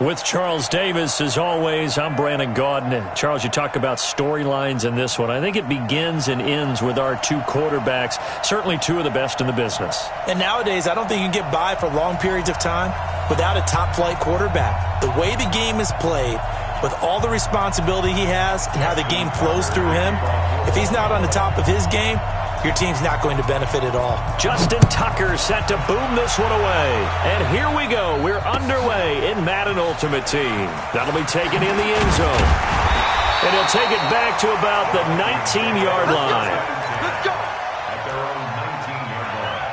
With Charles Davis, as always, I'm Brandon Gaudin. Charles, you talk about storylines in this one. I think it begins and ends with our two quarterbacks, certainly two of the best in the business. And nowadays, I don't think you can get by for long periods of time without a top-flight quarterback. The way the game is played, with all the responsibility he has and how the game flows through him, if he's not on the top of his game, your team's not going to benefit at all. Justin Tucker set to boom this one away. And here we go. We're underway in Madden Ultimate Team. That'll be taken in the end zone. And he'll take it back to about the 19-yard line. Let's go. At their own 19-yard line.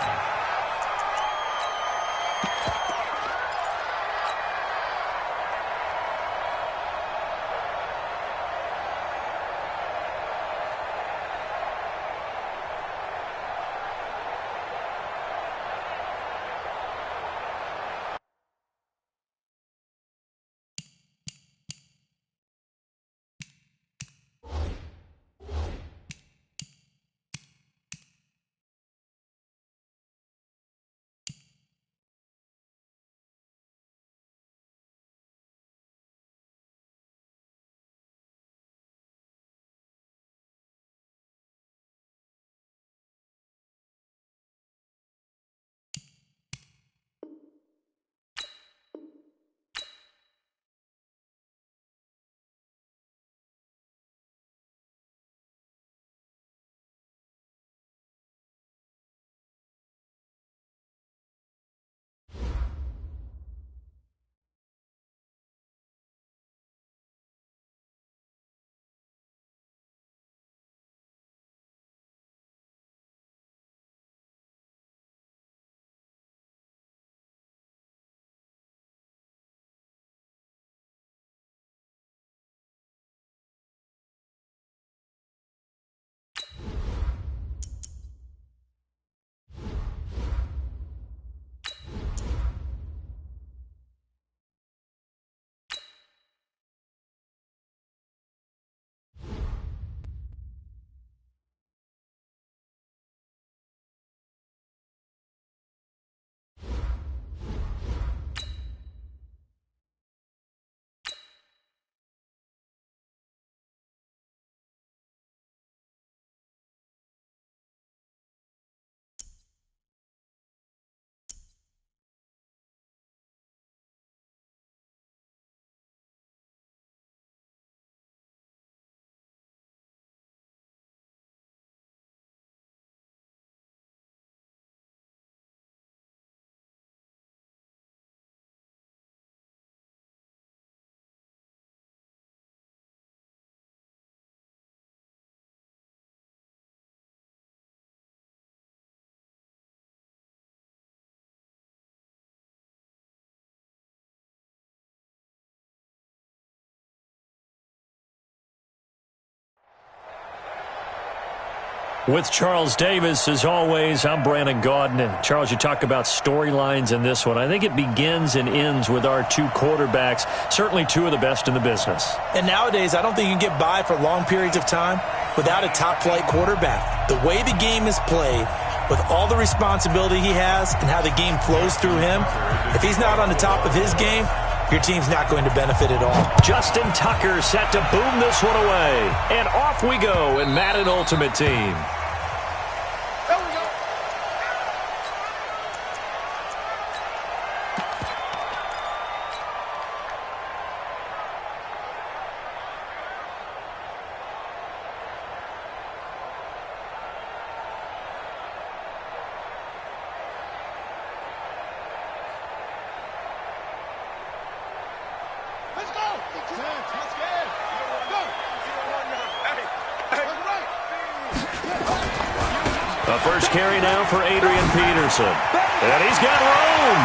With Charles Davis, as always, I'm Brandon Gaudin. Charles, you talk about storylines in this one. I think it begins and ends with our two quarterbacks, certainly two of the best in the business. And nowadays, I don't think you can get by for long periods of time without a top-flight quarterback. The way the game is played, with all the responsibility he has and how the game flows through him, if he's not on the top of his game, your team's not going to benefit at all. Justin Tucker set to boom this one away. And off we go in Madden Ultimate Team. There we go. Let's go. Let's get. Go. The first carry now for Adrian Peterson. And he's got room.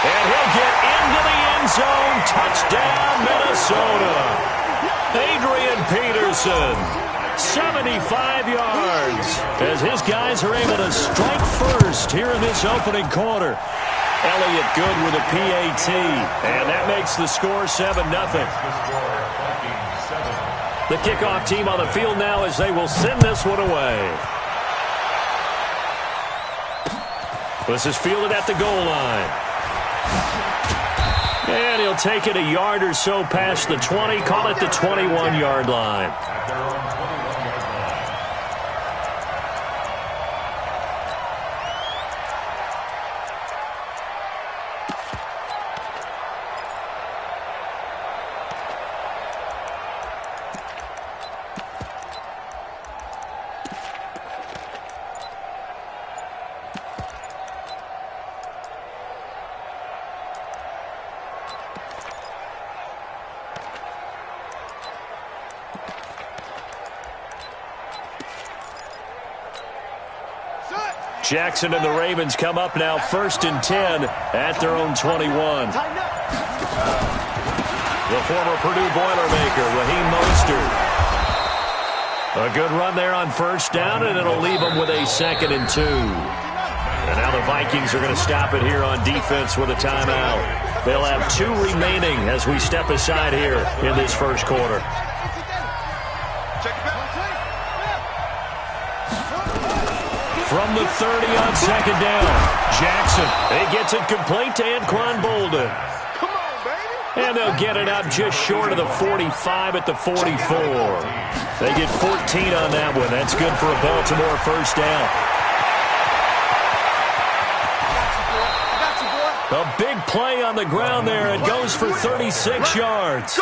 And he'll get into the end zone. Touchdown, Minnesota. Adrian Peterson, 75 yards, as his guys are able to strike first here in this opening quarter. Elliott good with a PAT, and that makes the score 7-0. The kickoff team on the field now as they will send this one away. This is fielded at the goal line. And he'll take it a yard or so past the 20, call it the 21-yard line. Jackson and the Ravens come up now 1st and 10 at their own 21. The former Purdue Boilermaker, Raheem Mostert. A good run there on 1st down, and it'll leave them with a 2nd and 2. And now the Vikings are going to stop it here on defense with a timeout. They'll have 2 remaining as we step aside here in this first quarter. From the 30 on 2nd down, Jackson. He gets it complete to Anquan Bolden. And they'll get it up just short of the 45 at the 44. They get 14 on that one. That's good for a Baltimore 1st down. A big play on the ground there. It goes for 36 yards.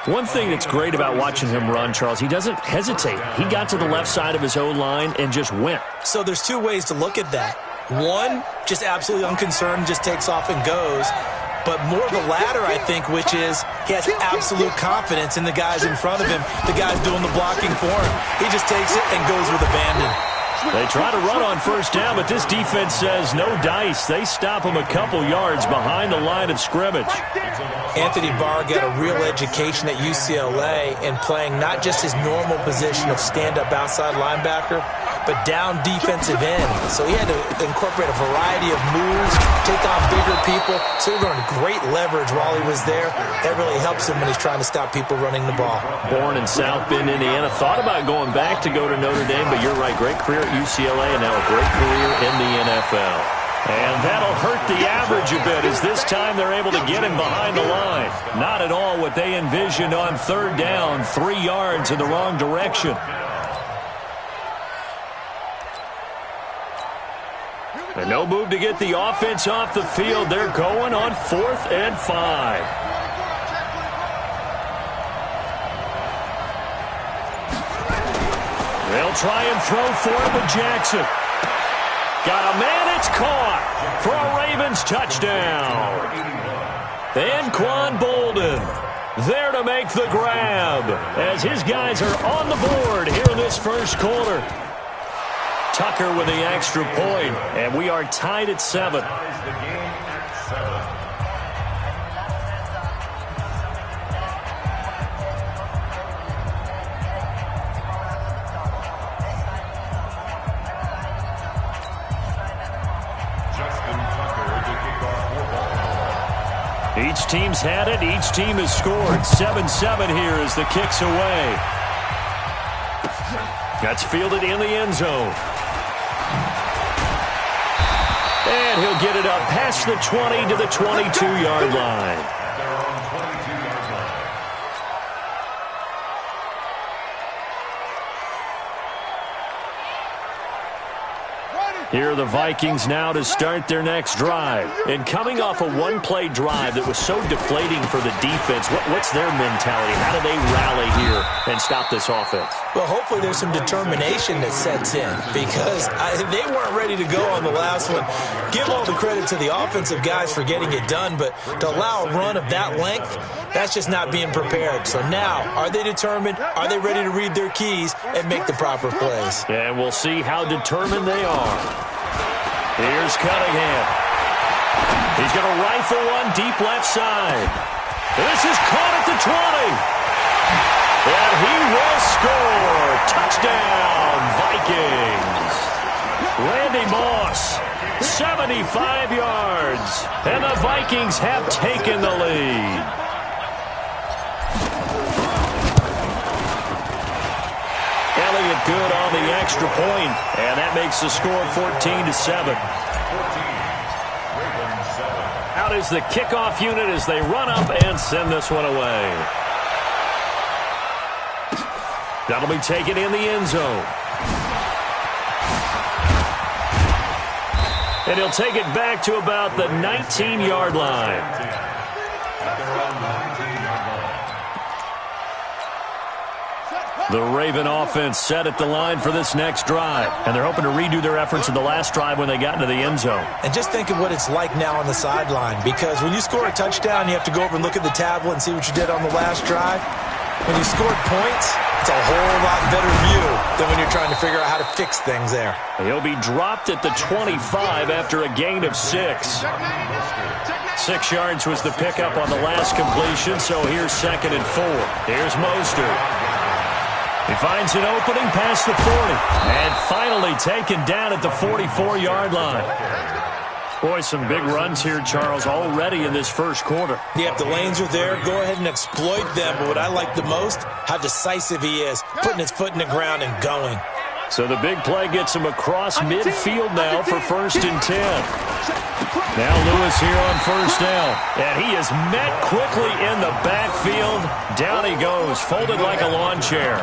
One thing that's great about watching him run, Charles, he doesn't hesitate. He got to the left side of his O-line and just went. So there's 2 ways to look at that. One, just absolutely unconcerned, just takes off and goes. But more the latter, I think, which is he has absolute confidence in the guys in front of him, the guys doing the blocking for him. He just takes it and goes with abandon. They try to run on 1st down, but this defense says no dice. They stop him a couple yards behind the line of scrimmage. Anthony Barr got a real education at UCLA in playing not just his normal position of stand-up outside linebacker, but down defensive end. So he had to incorporate a variety of moves, take on bigger people. So he learned great leverage while he was there. That really helps him when he's trying to stop people running the ball. Born in South Bend, Indiana. Thought about going back to go to Notre Dame, but you're right. Great career at UCLA and now a great career in the NFL. And that'll hurt the average a bit as this time they're able to get him behind the line. Not at all what they envisioned on 3rd down, 3 yards in the wrong direction. And no move to get the offense off the field. They're going on 4th and 5. They'll try and throw for it with Jackson. Got a man, it's caught for a Ravens touchdown. Anquan Bolden there to make the grab as his guys are on the board here in this first quarter. Tucker with the extra point, and we are tied at 7. Each team's had it. Each team has scored. 7-7 here as the kick's away. That's fielded in the end zone. And he'll get it up past the 20 to the 22-yard line. Here are the Vikings now to start their next drive. And coming off a one-play drive that was so deflating for the defense, what's their mentality? How do they rally here and stop this offense? Well, hopefully there's some determination that sets in because they weren't ready to go on the last one. Give all the credit to the offensive guys for getting it done, but to allow a run of that length, that's just not being prepared. So now, are they determined? Are they ready to read their keys and make the proper plays? And we'll see how determined they are. Here's Cunningham. He's going to rifle one deep left side. This is caught at the 20. And he will score. Touchdown, Vikings. Randy Moss, 75 yards. And the Vikings have taken the lead. Elliott good on the extra point, and that makes the score 14-7. out is the kickoff unit as they run up and send this one away. That'll be taken in the end zone. And he'll take it back to about the 19-yard line. The Raven offense set at the line for this next drive. And they're hoping to redo their efforts in the last drive when they got into the end zone. And just think of what it's like now on the sideline. Because when you score a touchdown, you have to go over and look at the tablet and see what you did on the last drive. When you scored points, it's a whole lot better view than when you're trying to figure out how to fix things there. He'll be dropped at the 25 after a gain of 6. 6 yards was the pickup on the last completion, so here's 2nd and 4. Here's Mostert. He finds an opening past the 40. And finally taken down at the 44-yard line. Boy, some big runs here, Charles, already in this first quarter. Yep, the lanes are there. Go ahead and exploit them. But what I like the most, how decisive he is, putting his foot in the ground and going. So the big play gets him across midfield now for 1st and 10. Now Lewis here on 1st down. And he is met quickly in the backfield. Down he goes, folded like a lawn chair.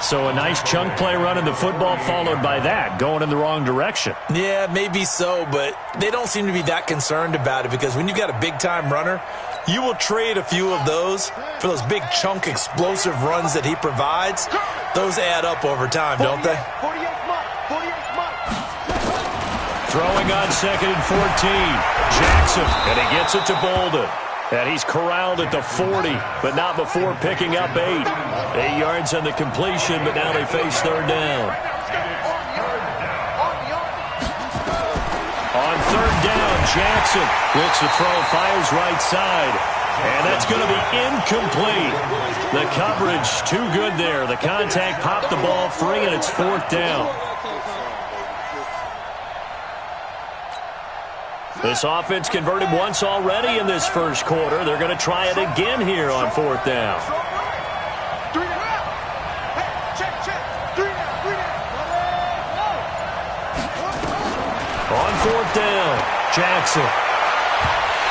So a nice chunk play running the football followed by that, going in the wrong direction. Yeah, maybe so, but they don't seem to be that concerned about it because when you've got a big-time runner, you will trade a few of those for those big chunk explosive runs that he provides. Those add up over time, don't they? Throwing on 2nd and 14. Jackson, and he gets it to Bolden. And he's corralled at the 40, but not before picking up 8. 8 yards on the completion, but now they face 3rd down. On 3rd down, Jackson looks to throw, fires right side. And that's going to be incomplete. The coverage too good there. The contact popped the ball free, and it's 4th down. This offense converted once already in this first quarter. They're going to try it again here on 4th down. On 4th down, Jackson.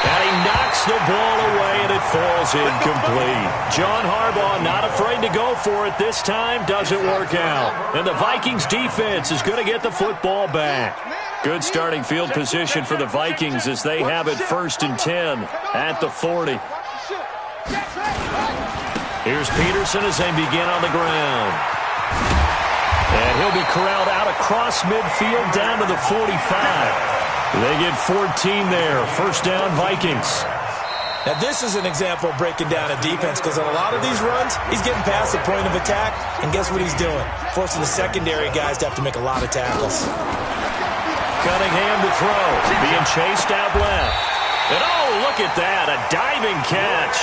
And he knocks the ball away, and it falls incomplete. John Harbaugh not afraid to go for it this time. Doesn't work out. And the Vikings defense is going to get the football back. Good starting field position for the Vikings as they have it 1st and 10 at the 40. Here's Peterson as they begin on the ground. And he'll be corralled out across midfield down to the 45. They get 14 there. 1st down, Vikings. Now, this is an example of breaking down a defense because on a lot of these runs, he's getting past the point of attack, and guess what he's doing? Forcing the secondary guys to have to make a lot of tackles. Cunningham to throw. Being chased out left. And oh, look at that. A diving catch.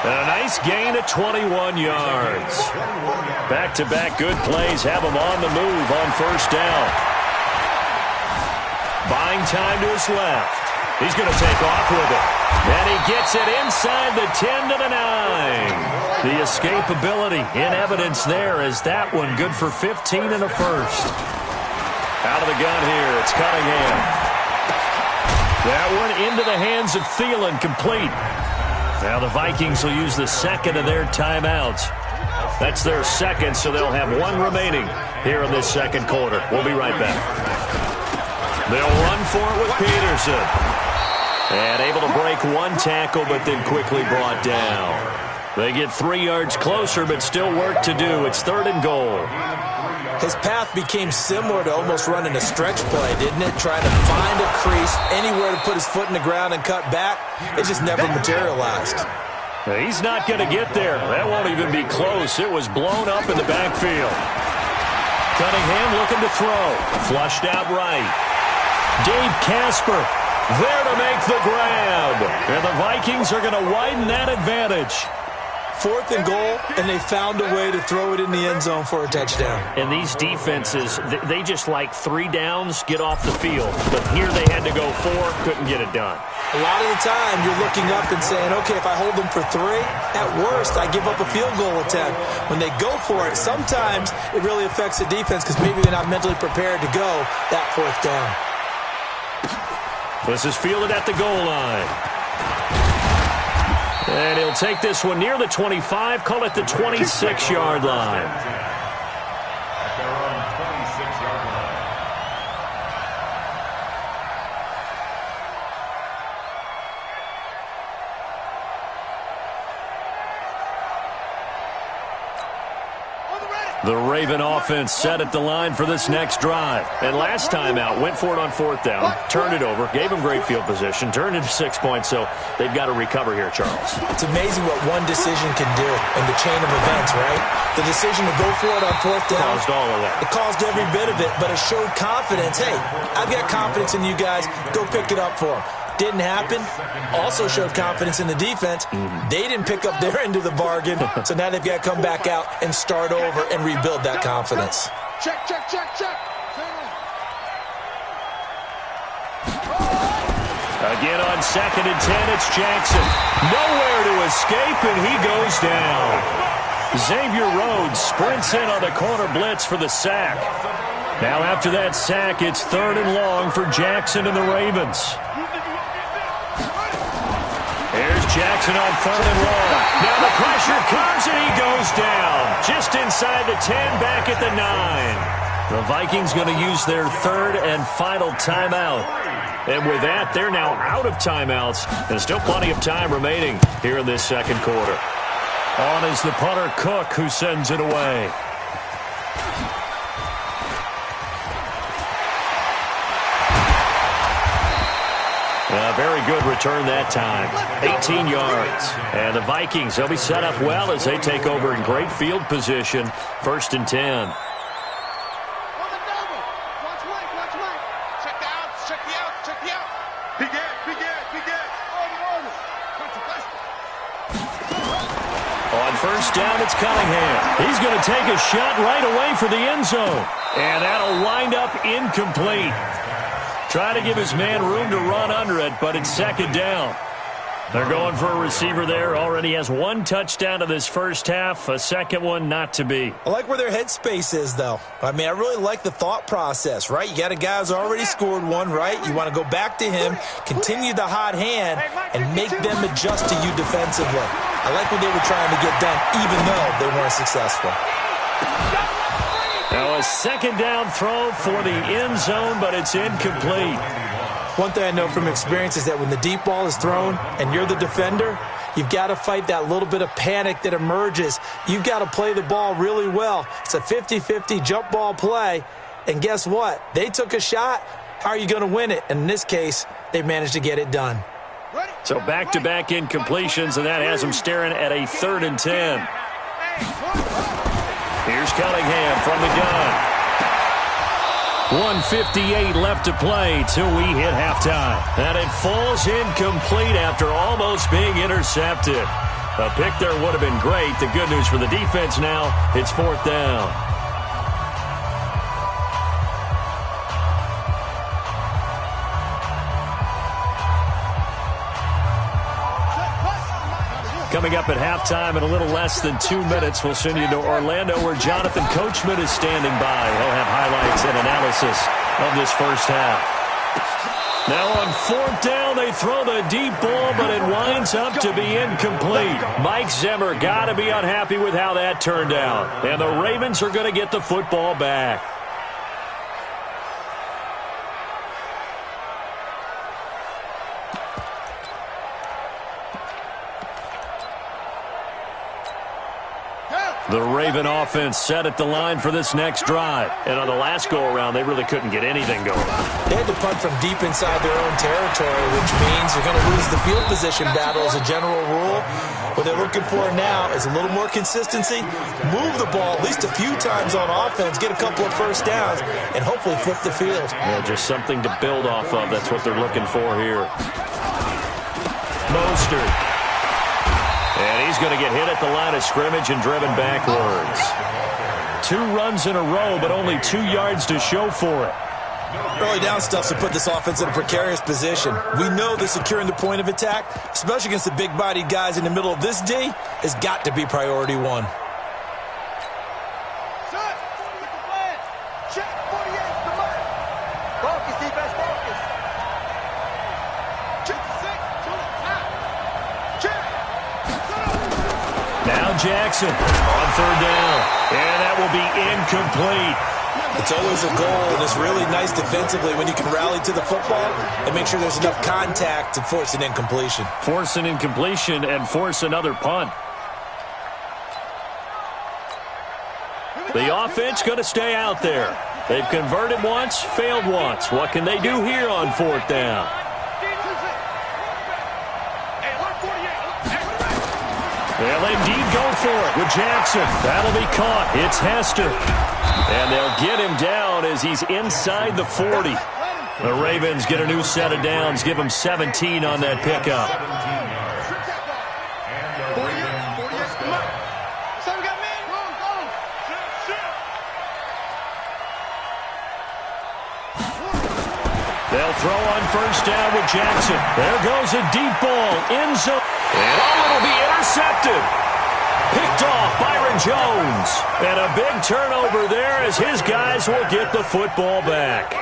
And a nice gain of 21 yards. Back-to-back good plays have him on the move on 1st down. Buying time to his left. He's going to take off with it. And he gets it inside the 10 to the 9. The escapability in evidence there as that one good for 15 in the first. Out of the gun here, it's Cunningham. That one into the hands of Thielen, complete. Now the Vikings will use the 2nd of their timeouts. That's their 2nd, so they'll have 1 remaining here in this 2nd quarter. We'll be right back. They'll run for it with Peterson. And able to break 1 tackle, but then quickly brought down. They get 3 yards closer, but still work to do. It's 3rd and goal. His path became similar to almost running a stretch play, didn't it? Trying to find a crease, anywhere to put his foot in the ground and cut back. It just never materialized. He's not going to get there. That won't even be close. It was blown up in the backfield. Cunningham looking to throw. Flushed out right. Dave Casper there to make the grab. And the Vikings are going to widen that advantage. 4th and goal, and they found a way to throw it in the end zone for a touchdown. And these defenses, they just like 3 downs, get off the field. But here they had to go 4, couldn't get it done. A lot of the time, you're looking up and saying, okay, if I hold them for 3, at worst, I give up a field goal attempt. When they go for it, sometimes it really affects the defense because maybe they're not mentally prepared to go that 4th down. This is fielded at the goal line. And he'll take this one near the 25, call it the 26-yard line. At their own 26-yard line. The Raven offense set at the line for this next drive. And last time out, went for it on fourth down, turned it over, gave them great field position, turned it to 6 points, so they've got to recover here, Charles. It's amazing what one decision can do in the chain of events, right? The decision to go for it on fourth down. Caused all of that. It caused every bit of it, but it showed confidence. Hey, I've got confidence in you guys. Go pick it up for them. Didn't happen. Also showed confidence in the defense. They didn't pick up their end of the bargain, so now they've got to come back out and start over and rebuild that confidence. Check, check, check, check. Again on 2nd and 10, it's Jackson. Nowhere to escape, and he goes down. Xavier Rhodes sprints in on the corner blitz for the sack. Now after that sack, it's 3rd and long for Jackson and the Ravens. Here's Jackson on 3rd and long. Now the pressure comes, and he goes down. Just inside the 10, back at the 9. The Vikings going to use their 3rd and final timeout. And with that, they're now out of timeouts. There's still plenty of time remaining here in this second quarter. On is the punter, Cook, who sends it away. A very good return that time. 18 yards. And the Vikings, they'll be set up well as they take over in great field position. 1st and 10. On 1st down, it's Cunningham. He's going to take a shot right away for the end zone. And that'll wind up incomplete. Try to give his man room to run under it, but it's 2nd down. They're going for a receiver there. Already has 1 touchdown in this first half. A second one not to be. I like where their headspace is, though. I mean, I really like the thought process, right? You got a guy who's already scored one, right? You want to go back to him, continue the hot hand, and make them adjust to you defensively. I like what they were trying to get done, even though they weren't successful. Now a 2nd down throw for the end zone, but it's incomplete. One thing I know from experience is that when the deep ball is thrown and you're the defender, you've got to fight that little bit of panic that emerges. You've got to play the ball really well. It's a 50-50 jump ball play. And guess what? They took a shot. How are you going to win it? And in this case, they managed to get it done. So back-to-back incompletions, and that has them staring at a 3rd and 10. Here's Cunningham from the gun. 1:58 left to play till we hit halftime. And it falls incomplete after almost being intercepted. A pick there would have been great. The good news for the defense now, it's 4th down. Coming up at halftime in a little less than 2 minutes, we'll send you to Orlando where Jonathan Coachman is standing by. He'll have highlights and analysis of this first half. Now on 4th down, they throw the deep ball, but it winds up to be incomplete. Mike Zimmer got to be unhappy with how that turned out. And the Ravens are going to get the football back. The Raven offense set at the line for this next drive. And on the last go-around, they really couldn't get anything going. They had to punt from deep inside their own territory, which means they're going to lose the field position battle as a general rule. What they're looking for now is a little more consistency, move the ball at least a few times on offense, get a couple of first downs, and hopefully flip the field. Yeah, just something to build off of. That's what they're looking for here. Mostert. And he's going to get hit at the line of scrimmage and driven backwards. 2 runs in a row, but only 2 yards to show for it. Early down stuff to put this offense in a precarious position. We know that securing the point of attack, especially against the big-bodied guys in the middle of this D, has got to be priority 1. Now Jackson on third down. And that will be incomplete. It's always a goal, and it's really nice defensively when you can rally to the football and make sure there's enough contact to force an incompletion. Force an incompletion and force another punt. The offense going to stay out there. They've converted once, failed once. What can they do here on fourth down? They'll indeed go for it with Jackson. That'll be caught. It's Hester. And they'll get him down as he's inside the 40. The Ravens get a new set of downs. Give him 17 on that pickup. They'll throw on first down with Jackson. There goes a deep ball. End zone. And it'll be intercepted. Picked off Byron Jones. And a big turnover there as his guys will get the football back.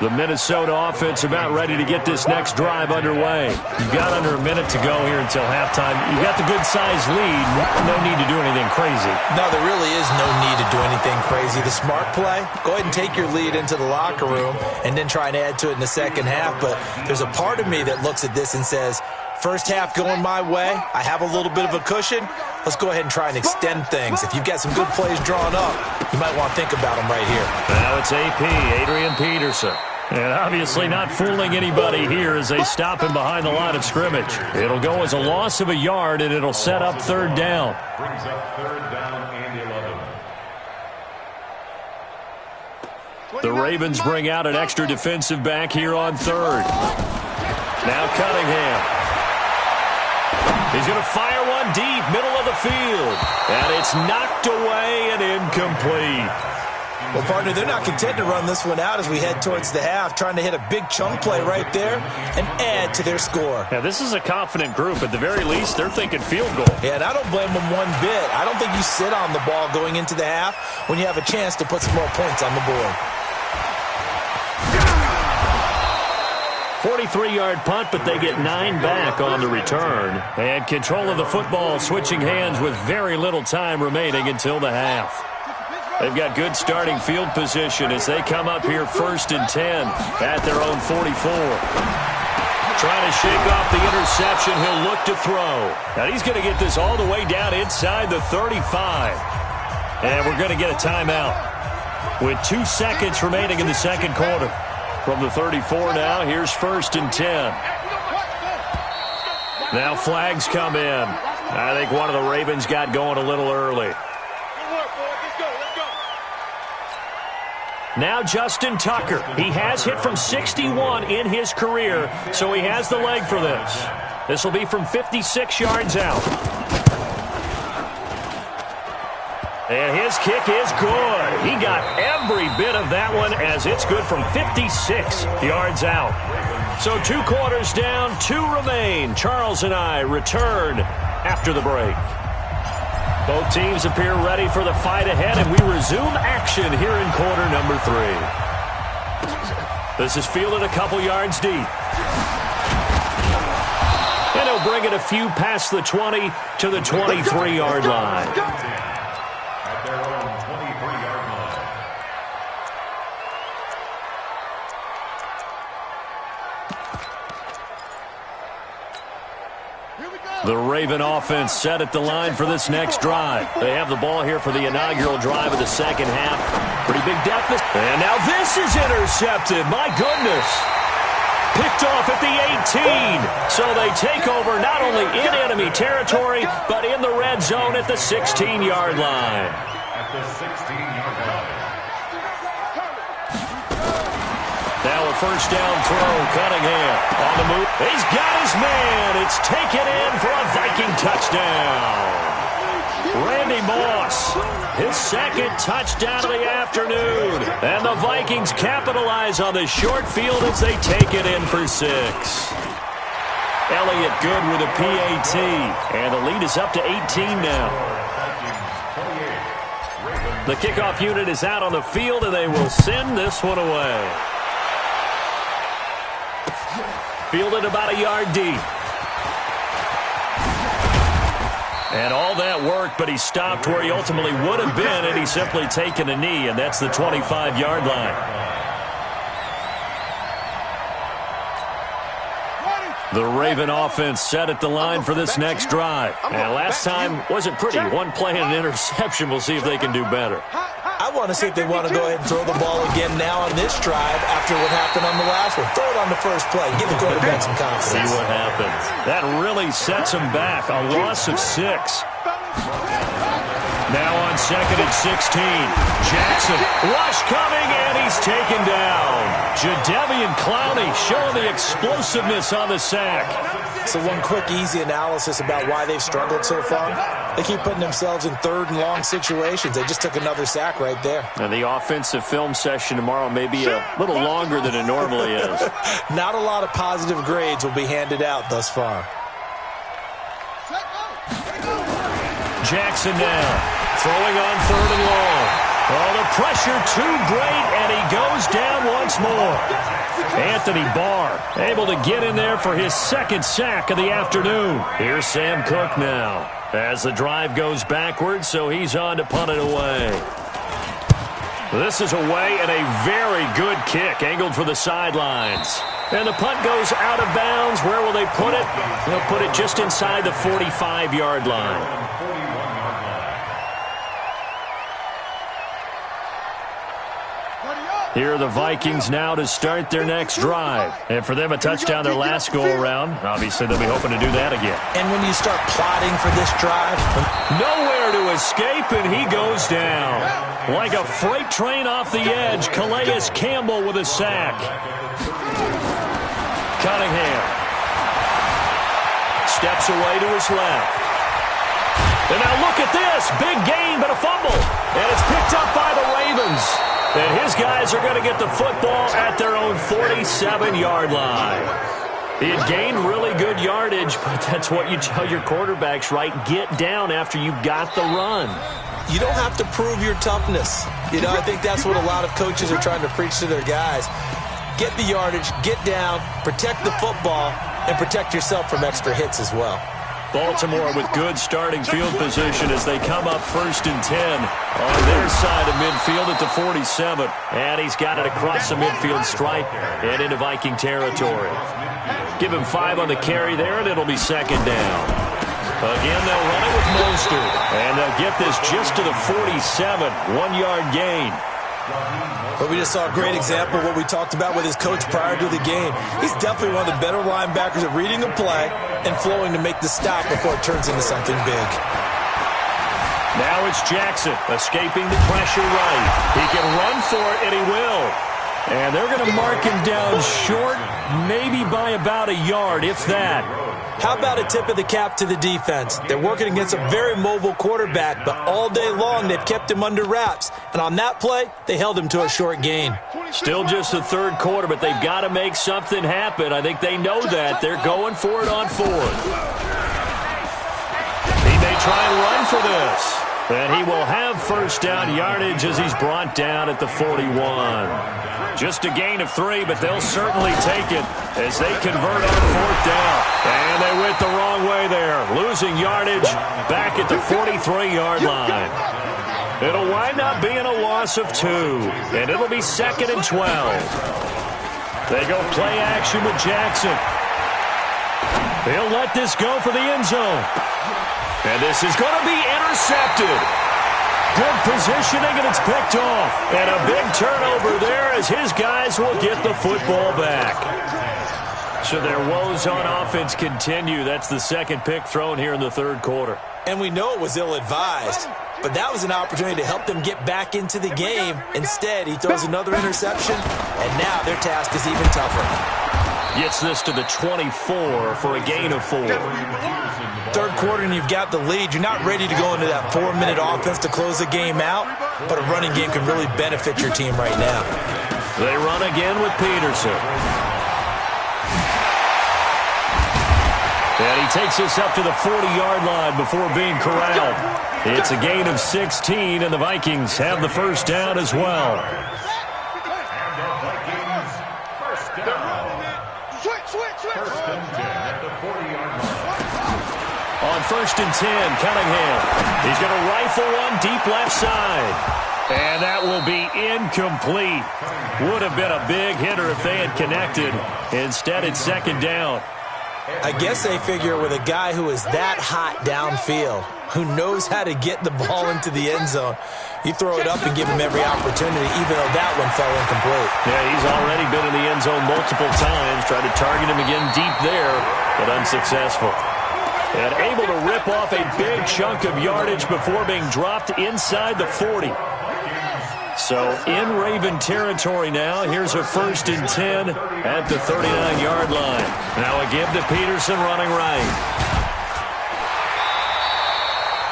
The Minnesota offense about ready to get this next drive underway. You've got under a minute to go here until halftime. You've got the good-sized lead. No need to do anything crazy. No, there really is no need to do anything crazy. The smart play, go ahead and take your lead into the locker room and then try and add to it in the second half. But there's a part of me that looks at this and says, first half going my way, I have a little bit of a cushion. Let's go ahead and try and extend things. If you've got some good plays drawn up, you might want to think about them right here. Now it's AP, Adrian Peterson. And obviously not fooling anybody here as they stop him behind the line of scrimmage. It'll go as a loss of a yard, and it'll set up third down. Brings up third down and 11. The Ravens bring out an extra defensive back here on third. Now Cunningham. He's going to fire one deep, middle of the field. And it's knocked away and incomplete. Well, partner, they're not content to run this one out as we head towards the half, trying to hit a big chunk play right there and add to their score. Yeah, this is a confident group. At the very least, they're thinking field goal. Yeah, and I don't blame them one bit. I don't think you sit on the ball going into the half when you have a chance to put some more points on the board. 43-yard punt, but they get 9 back on the return. And control of the football switching hands with very little time remaining until the half. They've got good starting field position as they come up here first and 10 at their own 44. Trying to shake off the interception. He'll look to throw. Now he's going to get this all the way down inside the 35. And we're going to get a timeout with 2 seconds remaining in the second quarter. From the 34 now, here's first and 10. Now flags come in. I think one of the Ravens got going a little early. Now Justin Tucker. He has hit from 61 in his career, so he has the leg for this. This will be from 56 yards out. And his kick is good. He got every bit of that one as it's good from 56 yards out. So 2 quarters down, 2 remain. Charles and I return after the break. Both teams appear ready for the fight ahead, and we resume action here in quarter number 3. This is fielded a couple yards deep. And he'll bring it a few past the 20 to the 23-yard line. At their own 23-yard line. The Raven offense set at the line for this next drive. They have the ball here for the inaugural drive of the second half. Pretty big deficit. And now this is intercepted. My goodness. Picked off at the 18. So they take over not only in enemy territory, but in the red zone at the 16-yard line. At the 16-yard line. Now a first down throw. Cunningham on the move. He's got his man. It's taken in for a Viking touchdown. Randy Moss, his second touchdown of the afternoon. And the Vikings capitalize on the short field as they take it in for 6. Elliott good with a PAT. And the lead is up to 18 now. The kickoff unit is out on the field, and they will send this one away. Fielded about a yard deep. And all that work, but he stopped where he ultimately would have been, and he's simply taken a knee, and that's the 25-yard line. The Raven offense set at the line for this next drive. And last time wasn't pretty. One play and an interception. We'll see if they can do better. I want to see if they want to go ahead and throw the ball again now on this drive after what happened on the last one. Throw it on the first play. Give the quarterback some confidence. See what happens. That really sets him back. A loss of 6. Now on 2nd and 16. Jackson, rush coming, and he's taken down. Jadeveon Clowney showing the explosiveness on the sack. So one quick, easy analysis about why they've struggled so far. They keep putting themselves in 3rd and long situations. They just took another sack right there. And the offensive film session tomorrow may be a little longer than it normally is. Not a lot of positive grades will be handed out thus far. Jackson now. Throwing on 3rd and long. Oh, the pressure too great, and he goes down once more. Anthony Barr able to get in there for his 2nd sack of the afternoon. Here's Sam Cook now as the drive goes backwards, so he's on to punt it away. This is away, and a very good kick angled for the sidelines. And the punt goes out of bounds. Where will they put it? They'll put it just inside the 45-yard line. Here are the Vikings now to start their next drive. And for them, a touchdown their last go-around. Obviously, they'll be hoping to do that again. And when you start plotting for this drive, nowhere to escape, and he goes down. Like a freight train off the edge, Calais Campbell with a sack. Cunningham steps away to his left. And now look at this. Big gain, but a fumble. And it's picked up by the Ravens. And his guys are going to get the football at their own 47-yard line. He had gained really good yardage, but that's what you tell your quarterbacks, right? Get down after you've got the run. You don't have to prove your toughness. You know, I think that's what a lot of coaches are trying to preach to their guys. Get the yardage, get down, protect the football, and protect yourself from extra hits as well. Baltimore with good starting field position as they come up 1st and 10 on their side of midfield at the 47. And he's got it across the midfield stripe and into Viking territory. Give him 5 on the carry there, and it'll be 2nd down. Again, they'll run it with Mostert. And they'll get this just to the 47, 1-yard gain. But we just saw a great example of what we talked about with his coach prior to the game. He's definitely one of the better linebackers at reading a play and flowing to make the stop before it turns into something big. Now it's Jackson escaping the pressure right. He can run for it, and he will. And they're going to mark him down short, maybe by about a yard, if that. How about a tip of the cap to the defense? They're working against a very mobile quarterback, but all day long they've kept him under wraps. And on that play, they held him to a short gain. Still just the 3rd quarter, but they've got to make something happen. I think they know that. They're going for it on 4th. He may try and run for this. And he will have 1st down yardage as he's brought down at the 41. Just a gain of 3, but they'll certainly take it as they convert on 4th down. And they went the wrong way there, losing yardage back at the 43-yard line. It'll wind up being a loss of 2, and it'll be 2nd and 12. They go play action with Jackson. He'll let this go for the end zone. And this is going to be intercepted. Good positioning, and it's picked off. And a big turnover there as his guys will get the football back. So their woes on offense continue. That's the 2nd pick thrown here in the 3rd quarter. And we know it was ill-advised, but that was an opportunity to help them get back into the game. Instead, he throws another interception, and now their task is even tougher. Gets this to the 24 for a gain of 4. 3rd quarter, and you've got the lead. You're not ready to go into that 4-minute offense to close the game out, but a running game can really benefit your team right now. They run again with Peterson. And he takes us up to the 40-yard line before being corralled. It's a gain of 16, and the Vikings have the 1st down as well. On on 1st and 10. Cunningham. He's going to rifle one deep left side. And that will be incomplete. Would have been a big hitter if they had connected. Instead, it's 2nd down. I guess they figure with a guy who is that hot downfield, who knows how to get the ball into the end zone, you throw it up and give him every opportunity, even though that one fell incomplete. Yeah, he's already been in the end zone multiple times. Tried to target him again deep there, but unsuccessful. And able to rip off a big chunk of yardage before being dropped inside the 40. So in Raven territory now. Here's a 1st and 10 at the 39-yard line. Now a give to Peterson running right.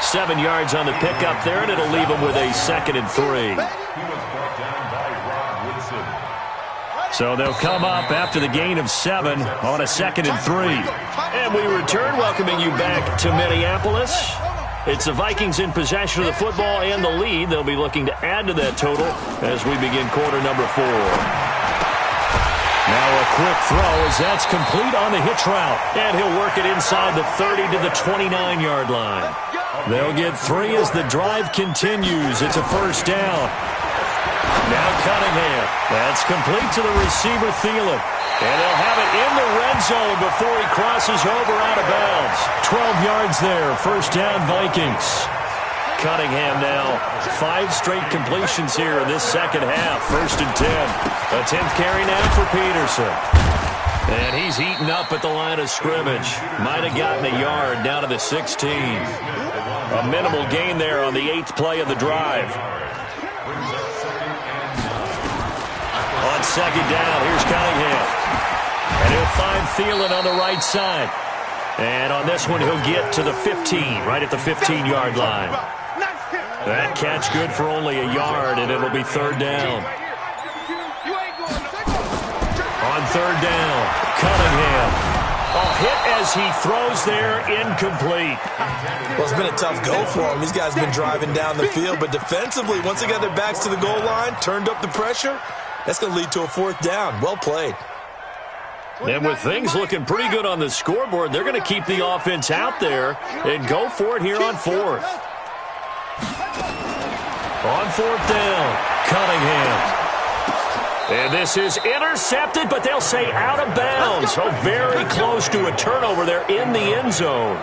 7 yards on the pickup there, and it'll leave him with a 2nd and 3. So they'll come up after the gain of 7 on a 2nd and 3. And we return, welcoming you back to Minneapolis. It's the Vikings in possession of the football and the lead. They'll be looking to add to that total as we begin quarter number 4. Now a quick throw as that's complete on the hitch route. And he'll work it inside the 30 to the 29-yard line. They'll get 3 as the drive continues. It's a 1st down. Now Cunningham. That's complete to the receiver, Thielen. And they'll have it in the red zone before he crosses over out of bounds. 12 yards there. 1st down, Vikings. Cunningham now. 5 straight completions here in this second half. 1st and 10. A 10th carry now for Peterson. And he's eaten up at the line of scrimmage. Might have gotten a yard down to the 16. A minimal gain there on the 8th play of the drive. On 2nd down, here's Cunningham. And he'll find Thielen on the right side. And on this one, he'll get to the 15, right at the 15-yard line. That catch good for only a yard, and it'll be 3rd down. On 3rd down, Cunningham. A hit as he throws there, incomplete. Well, it's been a tough go for him. These guys have been driving down the field, but defensively, once they got their backs to the goal line, turned up the pressure, that's going to lead to a 4th down. Well played. And with things looking pretty good on the scoreboard, they're going to keep the offense out there and go for it here on 4th. On 4th down, Cunningham. And this is intercepted, but they'll say out of bounds. So very close to a turnover there in the end zone.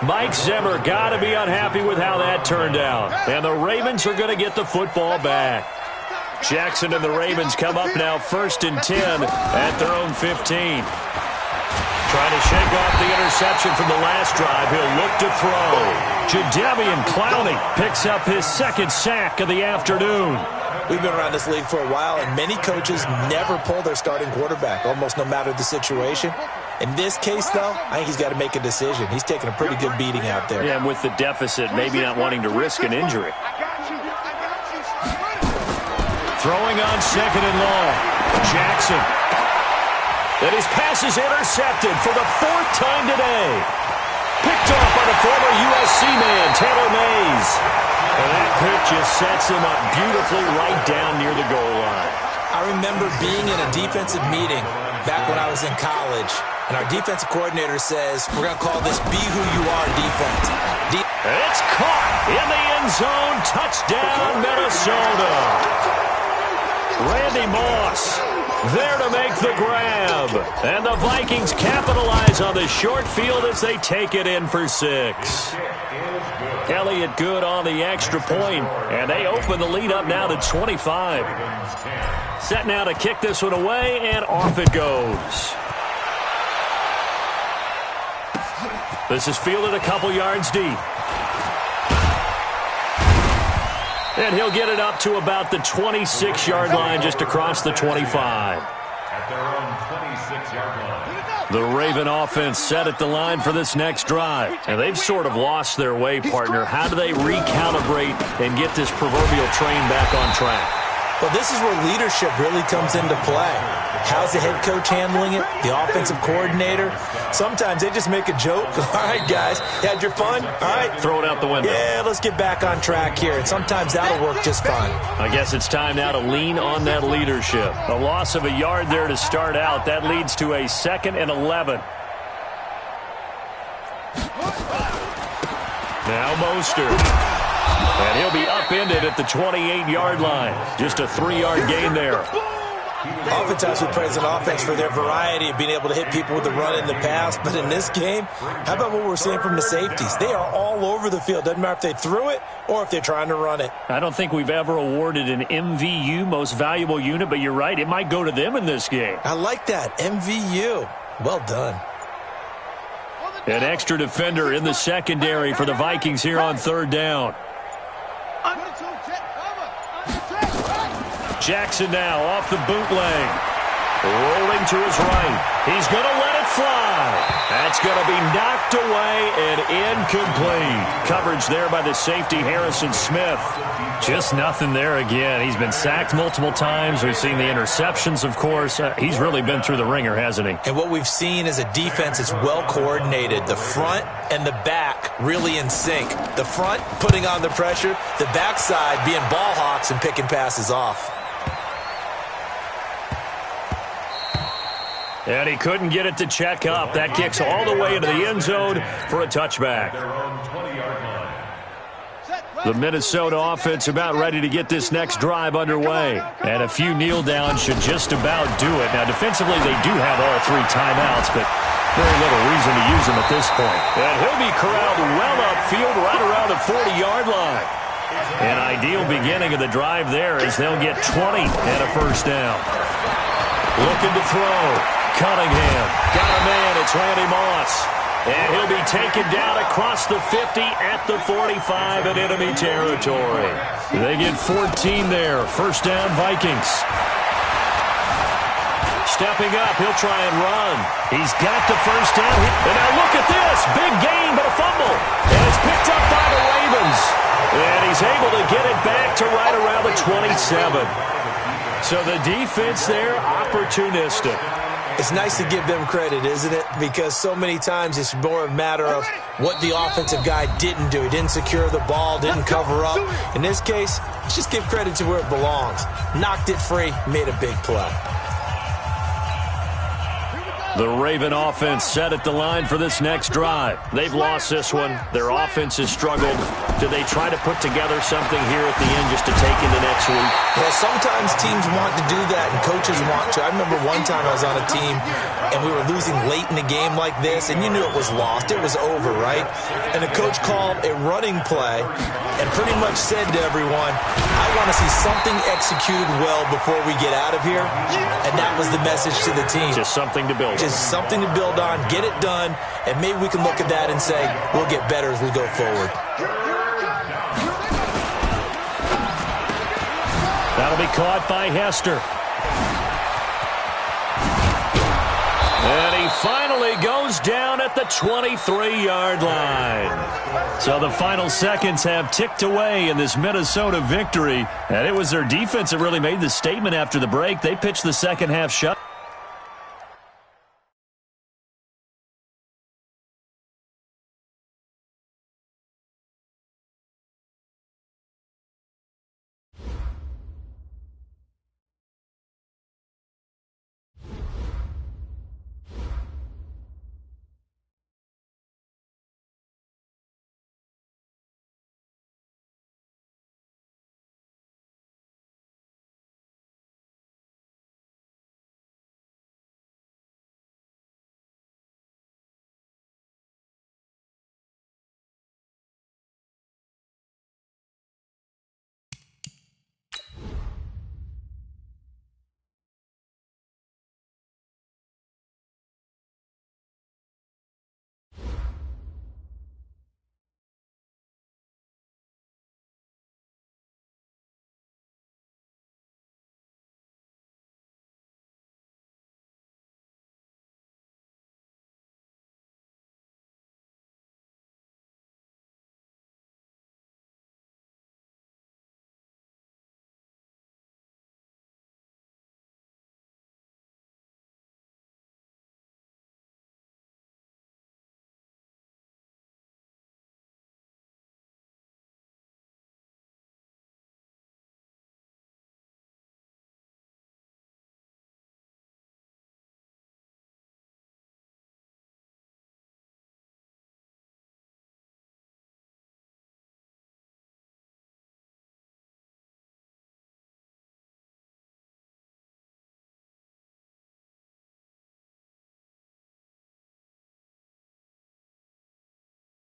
Mike Zimmer got to be unhappy with how that turned out. And the Ravens are going to get the football back. Jackson and the Ravens come up now 1st and 10 at their own 15. Trying to shake off the interception from the last drive. He'll look to throw. Jadeveon Clowney picks up his 2nd sack of the afternoon. We've been around this league for a while, and many coaches never pull their starting quarterback, almost no matter the situation. In this case, though, I think he's got to make a decision. He's taking a pretty good beating out there. Yeah, and with the deficit, maybe not wanting to risk an injury. Throwing on 2nd and long. Jackson. And his pass is intercepted for the 4th time today. Picked off by the former USC man, Taylor Mays. And that pitch just sets him up beautifully right down near the goal line. I remember being in a defensive meeting back when I was in college, and our defensive coordinator says, we're going to call this Be Who You Are defense. And it's caught in the end zone. Touchdown, Minnesota. Randy Moss there to make the grab. And the Vikings capitalize on the short field as they take it in for 6. Elliott good on the extra point, and they open the lead up now to 25. Set now to kick this one away, and off it goes. This is fielded a couple yards deep. And he'll get it up to about the 26-yard line, just across the 25. At their own 26-yard line. The Raven offense set at the line for this next drive. And they've sort of lost their way, partner. How do they recalibrate and get this proverbial train back on track? Well, this is where leadership really comes into play. How's the head coach handling it? The offensive coordinator? Sometimes they just make a joke. All right, guys, you had your fun? All right. Throw it out the window. Yeah, let's get back on track here. And sometimes that'll work just fine. I guess it's time now to lean on that leadership. A loss of a yard there to start out. That leads to a 2nd and 11. Now Mostert. And he'll be upended at the 28-yard line. Just a 3-yard gain there. Oftentimes we praise an offense for their variety of being able to hit people with the run and the pass. But in this game, how about what we're seeing from the safeties? They are all over the field. Doesn't matter if they threw it or if they're trying to run it. I don't think we've ever awarded an MVU, most valuable unit, but you're right. It might go to them in this game. I like that. MVU. Well done. An extra defender in the secondary for the Vikings here on third down. Jackson now off the bootleg. Rolling to his right. He's going to let it fly. That's going to be knocked away and incomplete. Coverage there by the safety, Harrison Smith. Just nothing there again. He's been sacked multiple times. We've seen the interceptions, of course. He's really been through the ringer, hasn't he? And what we've seen is a defense that's well coordinated. The front and the back really in sync. The front putting on the pressure. The backside being ball hawks and picking passes off. And he couldn't get it to check up. That kicks all the way into the end zone for a touchback. The Minnesota offense about ready to get this next drive underway. And a few kneel downs should just about do it. Now, defensively, they do have all 3 timeouts, but very little reason to use them at this point. And he'll be corralled well upfield right around the 40-yard line. An ideal beginning of the drive there as they'll get 20 and a first down. Looking to throw. Cunningham. Got a man. It's Randy Moss. And he'll be taken down across the 50 at the 45 in enemy territory. They get 14 there. First down, Vikings. Stepping up. He'll try and run. He's got the first down. And now look at this. Big gain, but a fumble. And it's picked up by the Ravens. And he's able to get it back to right around the 27. So the defense there, opportunistic. It's nice to give them credit, isn't it? Because so many times it's more a matter of what the offensive guy didn't do. He didn't secure the ball, didn't cover up. In this case, just give credit to where it belongs. Knocked it free, made a big play. The Raven offense set at the line for this next drive. They've lost this one. Their offense has struggled. Do they try to put together something here at the end just to take into next week? Yeah, sometimes teams want to do that and coaches want to. I remember one time I was on a team and we were losing late in a game like this and you knew it was lost. It was over, right? And the coach called a running play and pretty much said to everyone, I want to see something executed well before we get out of here. And that was the message to the team. Just something to build on. Just something to build on, get it done, and maybe we can look at that and say, we'll get better as we go forward. That'll be caught by Hester. And he finally goes down at the 23-yard line. So the final seconds have ticked away in this Minnesota victory. And it was their defense that really made the statement after the break. They pitched the second half shut.